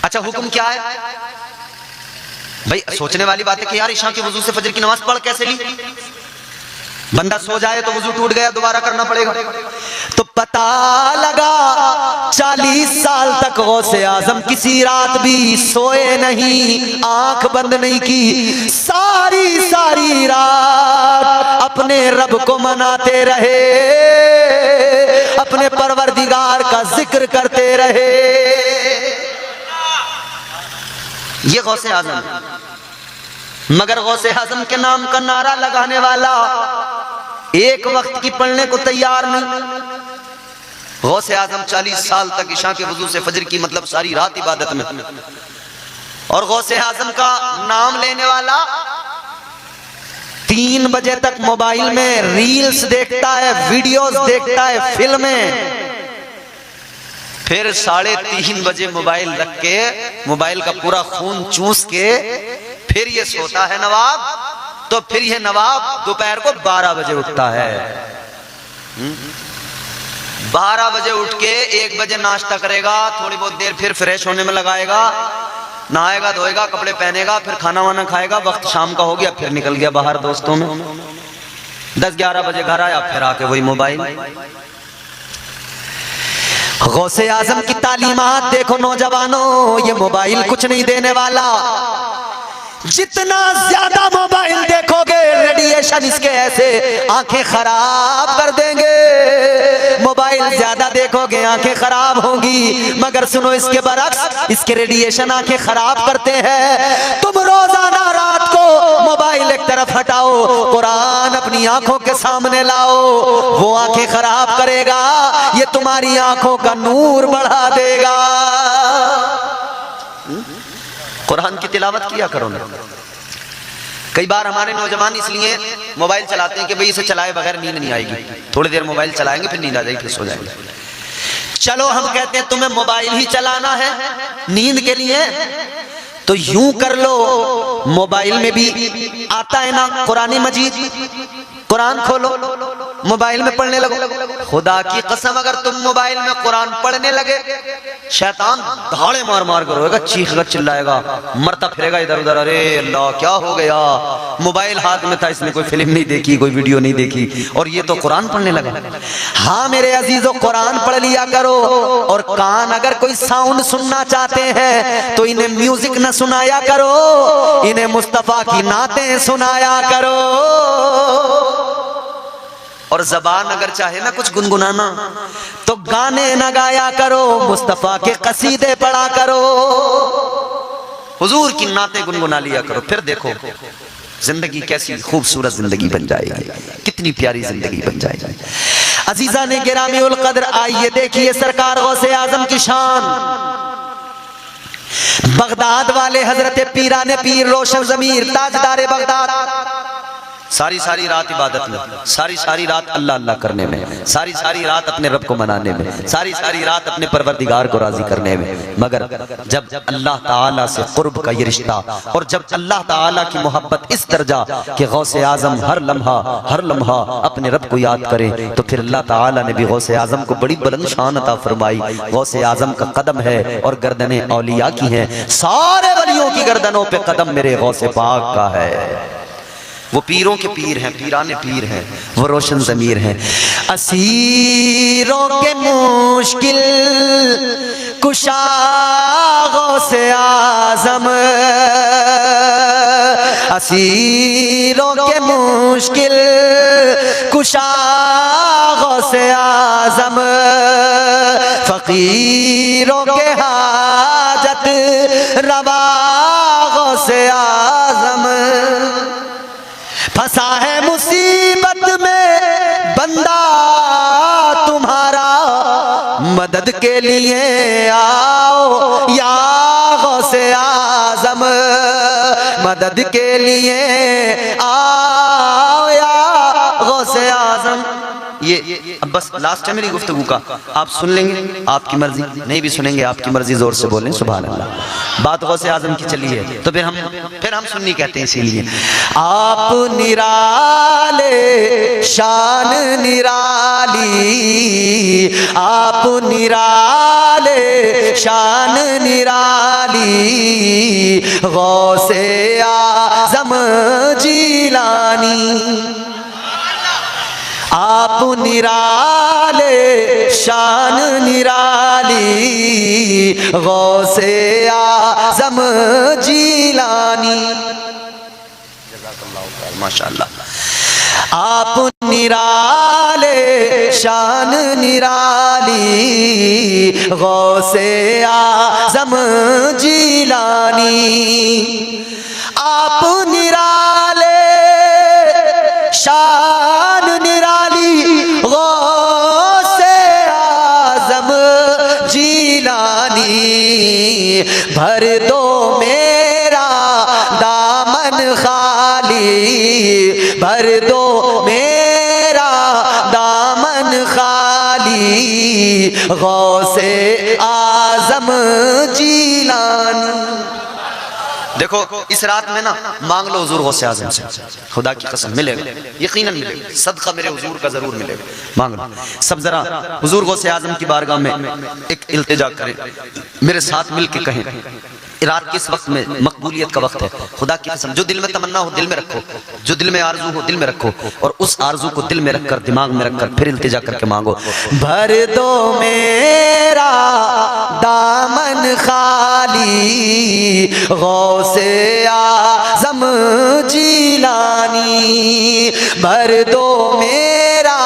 अच्छा हुक्म क्या है भाई? सोचने वाली बात है कि यार इशा के वुजू से फज्र की नमाज पढ़ कैसे ली? बंदा सो जाए तो वुजू टूट गया, दोबारा करना पड़ेगा। तो पता लगा 40 साल तक गौसे आजम किसी रात भी सोए नहीं, आंख बंद नहीं की, सारी सारी रात अपने रब को मनाते रहे, अपने परवरदिगार का जिक्र करते रहे। ये गौसे आजम। मगर गौसे आजम के नाम का नारा लगाने वाला एक वक्त की पढ़ने को तैयार नहीं। गौसे आजम 40 साल तक इशा के वजू से फजर की मतलब सारी रात इबादत में, और गौसे आजम का नाम लेने वाला 3 बजे तक मोबाइल में रील्स देखता है, वीडियोस देखता है, फिल्में, फिर 3:30 बजे मोबाइल रख के, मोबाइल का पूरा खून चूस के फिर ये सोता है नवाब। तो फिर ये नवाब दोपहर को 12 बजे उठता है। 12 बजे उठ के 1 बजे नाश्ता करेगा, थोड़ी बहुत देर फिर फ्रेश होने में लगाएगा, नहाएगा धोएगा, कपड़े पहनेगा, फिर खाना वाना खाएगा, वक्त शाम का हो गया, फिर निकल गया बाहर दोस्तों में। 10-11 बजे घर आया, फिर आके वही मोबाइल। गौसे आजम की तालीमात देखो नौजवानों, ये मोबाइल कुछ नहीं देने वाला, जितना ज्यादा मोबाइल देखोगे रेडिएशन इसके ऐसे आंखें खराब कर देंगे। मोबाइल ज्यादा देखोगे आंखें खराब होंगी, मगर सुनो इसके बरक्स इसके रेडिएशन आंखें खराब करते हैं। तुम रोजाना रात को मोबाइल एक तरफ हटाओ, कुरान अपनी आंखों के सामने लाओ, वो आंखें खराब करेगा, ये तुम्हारी आंखों का नूर बढ़ा देगा। कुरान की तिलावत किया करो ना। कई बार हमारे नौजवान इसलिए मोबाइल चलाते हैं कि भाई इसे चलाए बगैर नींद नहीं आएगी, थोड़ी देर मोबाइल चलाएंगे फिर नींद आ जाएगी, फिर सो जाएंगे। चलो हम कहते हैं तुम्हें मोबाइल ही चलाना है नींद के लिए, तो यूं कर लो, मोबाइल में भी आता है ना कुरान मजीद, कुरान खोलो मोबाइल में पढ़ने लगो। खुदा की कसम अगर तुम मोबाइल में कुरान पढ़ने लगे, शैतान धाड़े मार मार कर रोएगा, चीखेगा, चिल्लाएगा, मरता फिरेगा इधर उधर, अरे अल्लाह क्या हो गया, मोबाइल हाथ में था, इसने कोई फिल्म नहीं देखी, कोई वीडियो नहीं देखी, और ये तो कुरान पढ़ने लगा। हाँ मेरे अजीजों, कुरान पढ़ लिया करो, और कान अगर कोई साउंड सुनना चाहते हैं तो इन्हें म्यूजिक न सुनाया करो, इन्हें मुस्तफा की नातें सुनाया करो। और जबान अगर चाहे ना कुछ गुनगुनाना तो गाने न गाया करो, मुस्तफा के कसीदे पढ़ा करो, हुजूर की नाते गुनगुना लिया करो, फिर देखो जिंदगी कैसी खूबसूरत जिंदगी बन जाएगी, कितनी प्यारी जिंदगी बन जाएगी। अजीजा ने गिरामी उल कद्र, आइए देखिए सरकार गौसे आजम की शान। बगदाद वाले हजरत पीराने पीर रोशन जमीर ताजदारे बगदाद सारी सारी रात इबादत में, सारी सारी रात अल्लाह अल्लाह करने में, सारी सारी रात अपने रब को मनाने में, सारी सारी रात अपने परवरदिगार को राजी करने में, मगर जब अल्लाह ताला से कुर्ब का ये रिश्ता और जब अल्लाह ताला की मोहब्बत इस दर्जा कि गौसे आजम हर लम्हा अपने रब को याद करे, तो फिर अल्लाह ताला ने भी गौसे आजम को बड़ी बुलंद शान अता फरमाई। गौसे आजम का कदम है और गर्दनें औलिया की हैं, सारे वलियों की गर्दनों पे कदम मेरे गौसे पाक का है। वो पीरों के पीर हैं, पीराने पीर हैं, वो रोशन ज़मीर हैं। असीरों के मुश्किल कुशा गौसे आज़म, असीरों के मुश्किल कुशा गौसे आज़म, फकीरों के हाजत रवा गौसे आज़म। फंसा है मुसीबत में बंदा तुम्हारा, मदद के लिए आओ या गौसे आजम, मदद के लिए आओ या गौसे आजम। ये अब बस लास्ट है मेरी गुफ्तगू का, आप सुन लेंगे आपकी मर्जी, नहीं भी सुनेंगे आपकी मर्जी, जोर से बोलें सुभान अल्लाह। बात गौसे आजम की चली है तो फिर हम सुन्नी कहते हैं, इसीलिए आप निराले शान निराली, आप निराले शान निराली, गौसे आजम जीलानी, आप निराले शान निराली, गौसे आजम जीलानी, माशाअल्लाह। आप निराले शान निराली, गौसे आजम जीलानी, आप निराले शान निराली, गौसे आजम जीलानी, भर दो मेरा दामन खाली, भर दो मेरा दामन खाली, गौसे आजम जीलानी। देखो इस रात में ना मांग लो हुजूर गौसे आजम से, खुदा की कसम मिलेगा, यकीनन मिलेगा, सदका मेरे हुजूर का जरूर मिलेगा, मांग लो। सब जरा हुजूर गौसे आजम की बारगाह में एक इल्तिजा करें, मेरे साथ मिलके कहें, रात के इस वक्त में मकबूलियत का वक्त है, खुदा की कसम जो दिल में तमन्ना हो दिल में रखो, जो दिल में आरजू हो दिल में रखो, और उस आरजू को दिल में रखकर दिमाग में रखकर फिर इल्तिजा करके मांगो। भर दो मेरा दामन खाली, गौसे जीलानी, भर दो मेरा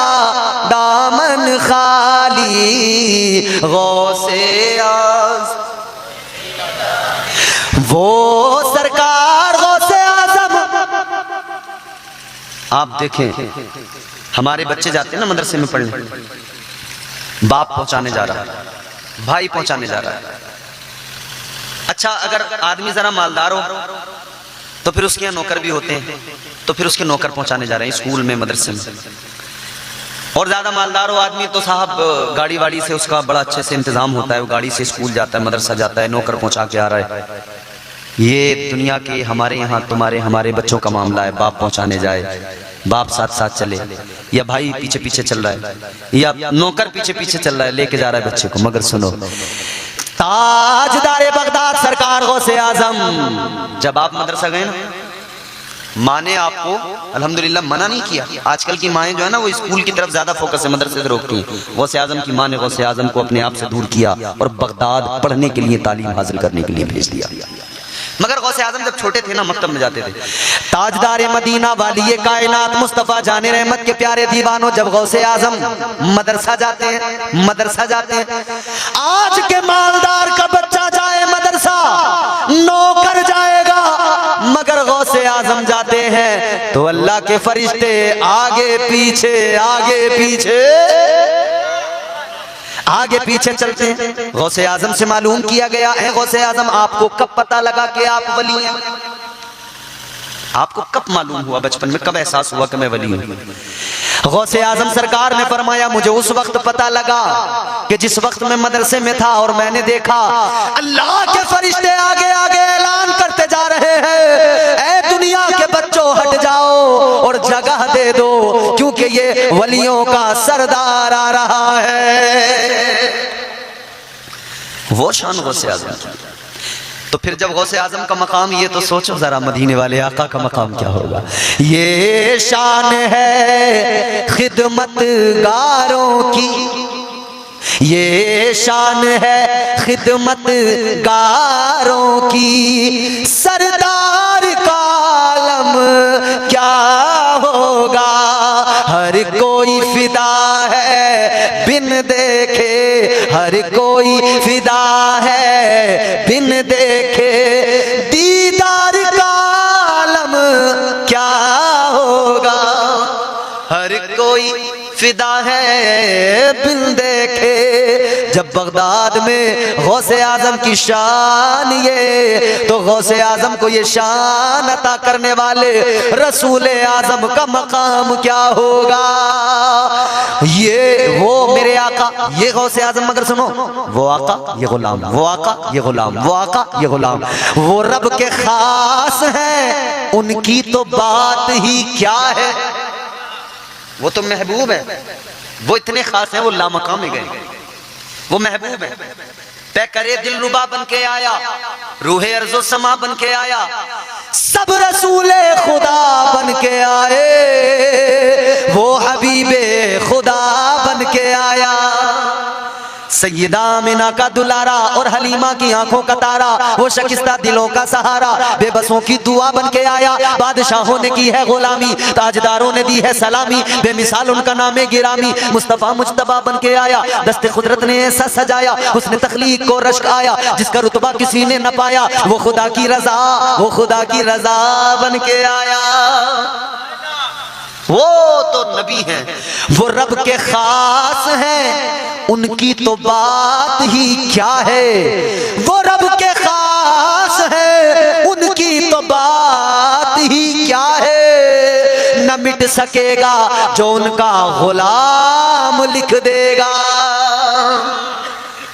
दामन खाली, गौसे आज़म वो सरकार गौसे आज़म। आप देखें हमारे बच्चे जाते हैं ना मदरसे में पढ़ने, बाप पहुंचाने जा रहा है, भाई पहुंचाने जा रहा है। अच्छा अगर आदमी जरा मालदार हो तो फिर उसके यहाँ नौकर भी होते हैं, तो फिर उसके नौकर पहुंचाने जा रहे हैं स्कूल में मदरसे में। और ज्यादा मालदार हो आदमी तो साहब गाड़ी वाड़ी से उसका बड़ा अच्छे से इंतजाम होता है, वो गाड़ी से स्कूल जाता है, मदरसा जाता है, नौकर पहुंचा के आ रहा है। ये दुनिया के हमारे यहाँ तुम्हारे हमारे बच्चों का मामला है। बाप पहुंचाने जाए, बाप साथ साथ चले, या भाई पीछे पीछे चल रहा है, या नौकर पीछे पीछे चल रहा है, लेके जा रहा है बच्चे को। मगर सुनो, ताजदारे बगदाद सरकार गौसे आजम, जब आप मदरसा गए ना, माँ ने आपको अल्हम्दुलिल्लाह मना नहीं किया। आजकल की माएँ जो है ना वो स्कूल की तरफ ज्यादा फोकस है, मदरसे से रोकती हैं। गौसे आजम की माँ ने गौसे आजम को अपने आप से दूर किया और बगदाद पढ़ने के लिए, तालीम हासिल करने के लिए भेज दिया। मगर गौसे आजम जब छोटे थे ना मकतब में जाते थे। ताजदार मदीना वाली कायनात मुस्तफा जाने रहमत के प्यारे दीवानों, जब गौसे आजम मदरसा जाते हैं, मदरसा जाते हैं, आज के मालदार का बच्चा जाए मदरसा नौकर जाएगा, मगर गौसे आजम जाते हैं तो अल्लाह के फरिश्ते आगे पीछे आगे पीछे आगे पीछे चलते हैं। गौसे आजम से मालूम किया गया है, गौसे आजम आपको कब पता लगा कि आप वली हैं? आपको कब मालूम हुआ, बचपन में कब एहसास हुआ कि मैं वली हूं? गौसे आजम सरकार ने फरमाया मुझे उस वक्त पता लगा कि जिस वक्त मैं मदरसे में था और मैंने देखा अल्लाह के फरिश्ते आगे आगे ऐलान करते जा रहे हैं, ऐ दुनिया के बच्चों हट जाओ और जगह दे दो, क्योंकि ये वलियों का सरदार आ रहा है। वो शान गौसे आजम। तो फिर जब गौसे आजम का मकाम, ये तो सोचो जरा मदीने वाले आका का मकाम क्या होगा। ये शान है खिदमतगारों की, ये शान है खिदमतगारों की, सरदार का आलम क्या होगा। हर कोई फिदा है बिन देखे, हर कोई फिदा है बिन देखे, दीदार का आलम क्या होगा। हर कोई फिदा है बिन देखे। जब बगदाद में गौसे आजम की शान ये, तो गौसे आजम को ये शान अता करने वाले रसूल आजम का मकाम क्या होगा। ये वो मेरे आका, ये गौसे आजम, मगर सुनो, वो आका ये गुलाम, वो आका ये गुलाम, वो आका ये गुलाम, वो रब के खास हैं, उनकी तो बात ही क्या है। वो तो महबूब है, वो इतने खास हैं, वो लामकाम में गए, वो महबूब है। तय करे दिलरुबा बन के आया, रूहे अर्ज़ो समा बन के आया, सब रसूले खुदा बन के आए, वो हबीबे खुदा बन के आया। सैयदा आमिना का दुलारा और हलीमा की आंखों का तारा, वो शकिस्ता दिलों का सहारा, बेबसों की दुआ बन के आया। बादशाहों ने की है गुलामी, ताजदारों ने दी है सलामी, बेमिसाल उनका नाम है गिरामी। मुस्तफा मुज्तबा बन के आया, दस्ते कुदरत ने ऐसा सजाया, उसने तख्लीक को रश्क आया, जिसका रुतबा किसी ने न पाया। वो खुदा की रजा, वो खुदा की रजा बन के आया। वो तो नबी हैं, वो रब के खास हैं, उनकी तो बात ही क्या है। वो रब के खास हैं, उनकी तो बात ही क्या है। न मिट सकेगा जो उनका गुलाम लिख देगा।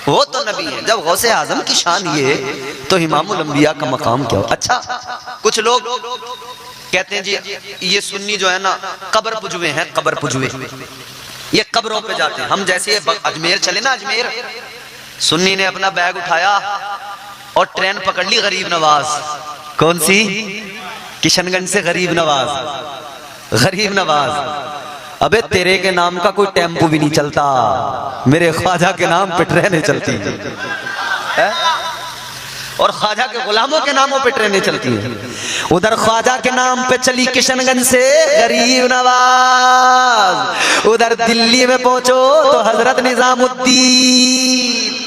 वो तो नबी है। जब गौसे आजम की शान ये, तो इमामुल अंबिया का मकाम क्या हो। अच्छा कुछ लोग कहते हैं जी ये सुन्नी जो है ना कब्र पुजवे हैं, कब्र पुजवे, ये कब्रों पे जाते हैं। हम जैसे अजमेर चले ना, अजमेर सुन्नी ने अपना बैग उठाया और ट्रेन पकड़ ली गरीब नवाज। कौन सी? किशनगंज से गरीब नवाज, गरीब नवाज। अबे तेरे के नाम का कोई टेम्पो भी नहीं चलता, मेरे ख्वाजा के नाम पे ट्रेनें चलती है। और ख्वाजा के गुलामों के नामों पे ट्रेनें चलती हैं। उधर ख्वाजा के नाम पे चली किशनगंज से गरीब नवाज, उधर दिल्ली में पहुंचो तो हजरत निजामुद्दीन।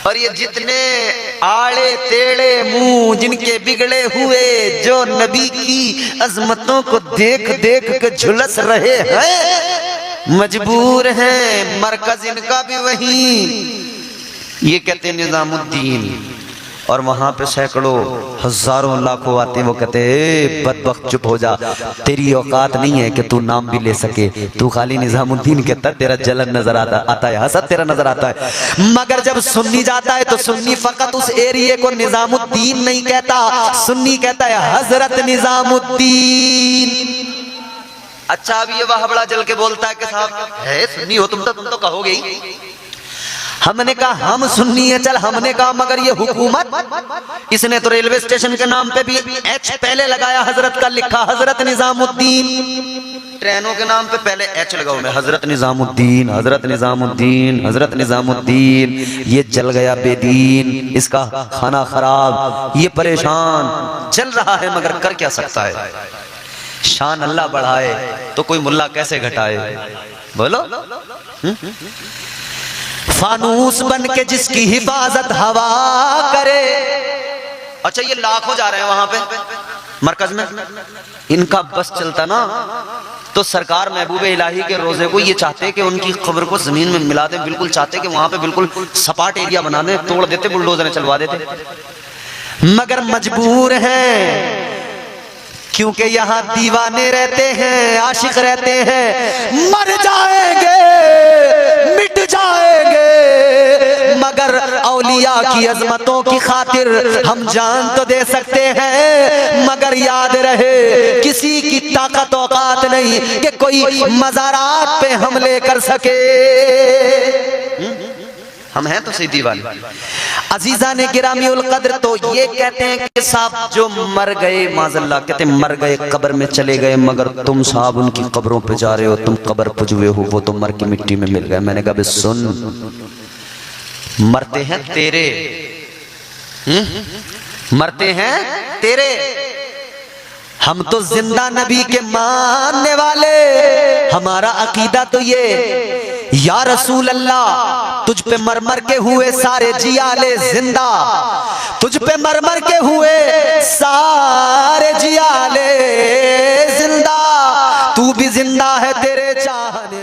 और ये जितने आड़े टेढ़े मुंह जिनके बिगड़े हुए, जो नबी की अजमतों को देख देख के झुलस रहे हैं, मजबूर हैं, मरकज इनका भी वही। ये कहते हैं निजामुद्दीन, और वहां पे सैकड़ों हजारों लाखों आते हैं। वो कहते हैं बदबख्त चुप हो जा, तेरी औकात नहीं है कि तू नाम भी ले सके, तू खाली निजामुद्दीन कहता, तेरा जलन नजर आता है, हसद तेरा नजर आता है। मगर जब सुन्नी जाता है तो सुन्नी फकत उस एरिया को निजामुद्दीन नहीं कहता, सुन्नी कहता है हजरत निजामुद्दीन। अच्छा, अब ये वह बड़ा जल के बोलता है कि साहब है सुन्नी हो तुम तो कहोगे ही। हमने कहा हम सुन्नी है, चल हमने कहा, मगर ये हुकूमत, इसने तो रेलवे स्टेशन के नाम पे भी एच पहले लगाया, हजरत का लिखा हजरत निजामुद्दीन। ट्रेनों के नाम पे पहले एच लगाओ मैं, हजरत निजामुद्दीन, हजरत निजामुद्दीन, हजरत निजामुद्दीन। ये जल गया बेदीन, इसका खाना खराब, ये परेशान चल रहा है, मगर कर क्या सकता है। शान अल्लाह बढ़ाए तो कोई मुल्ला कैसे घटाए, बोलो। फानूस बन के जिसकी हिफाजत हवा करे। अच्छा, ये लाखों जा रहे हैं वहां पे मरकज में, इनका बस चलता ना तो सरकार महबूब इलाही के रोजे को ये चाहते कि उनकी खबर को जमीन में मिला दें, बिल्कुल चाहते कि वहां पे बिल्कुल सपाट एरिया बना दें, तोड़ देते, बुलडोजर चलवा देते, मगर मजबूर हैं क्योंकि यहाँ दीवाने रहते हैं, आशिक रहते हैं। मर जाएंगे, मिट जाएंगे, मगर औलिया की अजमतों की खातिर हम जान तो दे सकते हैं, मगर याद रहे किसी की ताकत औकात नहीं कि कोई मज़ारात पे हमले कर सके। हम हैं तो सही दीवाने। अजीजा ने गिरामी उल कद्र तो ये कहते हैं कि साहब जो मर गए, माज़ल्लाह कहते हैं मर गए, कब्र में चले गए, मगर तुम साहब उनकी कब्रों पे जा रहे हो, तुम कब्र पुजवे हो, वो तो मर की मिट्टी में मिल गए। मैंने कहा बे सुन, मरते हैं तेरे, मरते हैं तेरे, हम तो जिंदा नबी के मानने वाले। हमारा अकीदा तो ये, या रसूल अल्लाह तुझ पे मर मर के हुए सारे जियाले जिंदा, तुझ पे मर मर के हुए सारे जियाले जिंदा, तू भी जिंदा है तेरे चाहने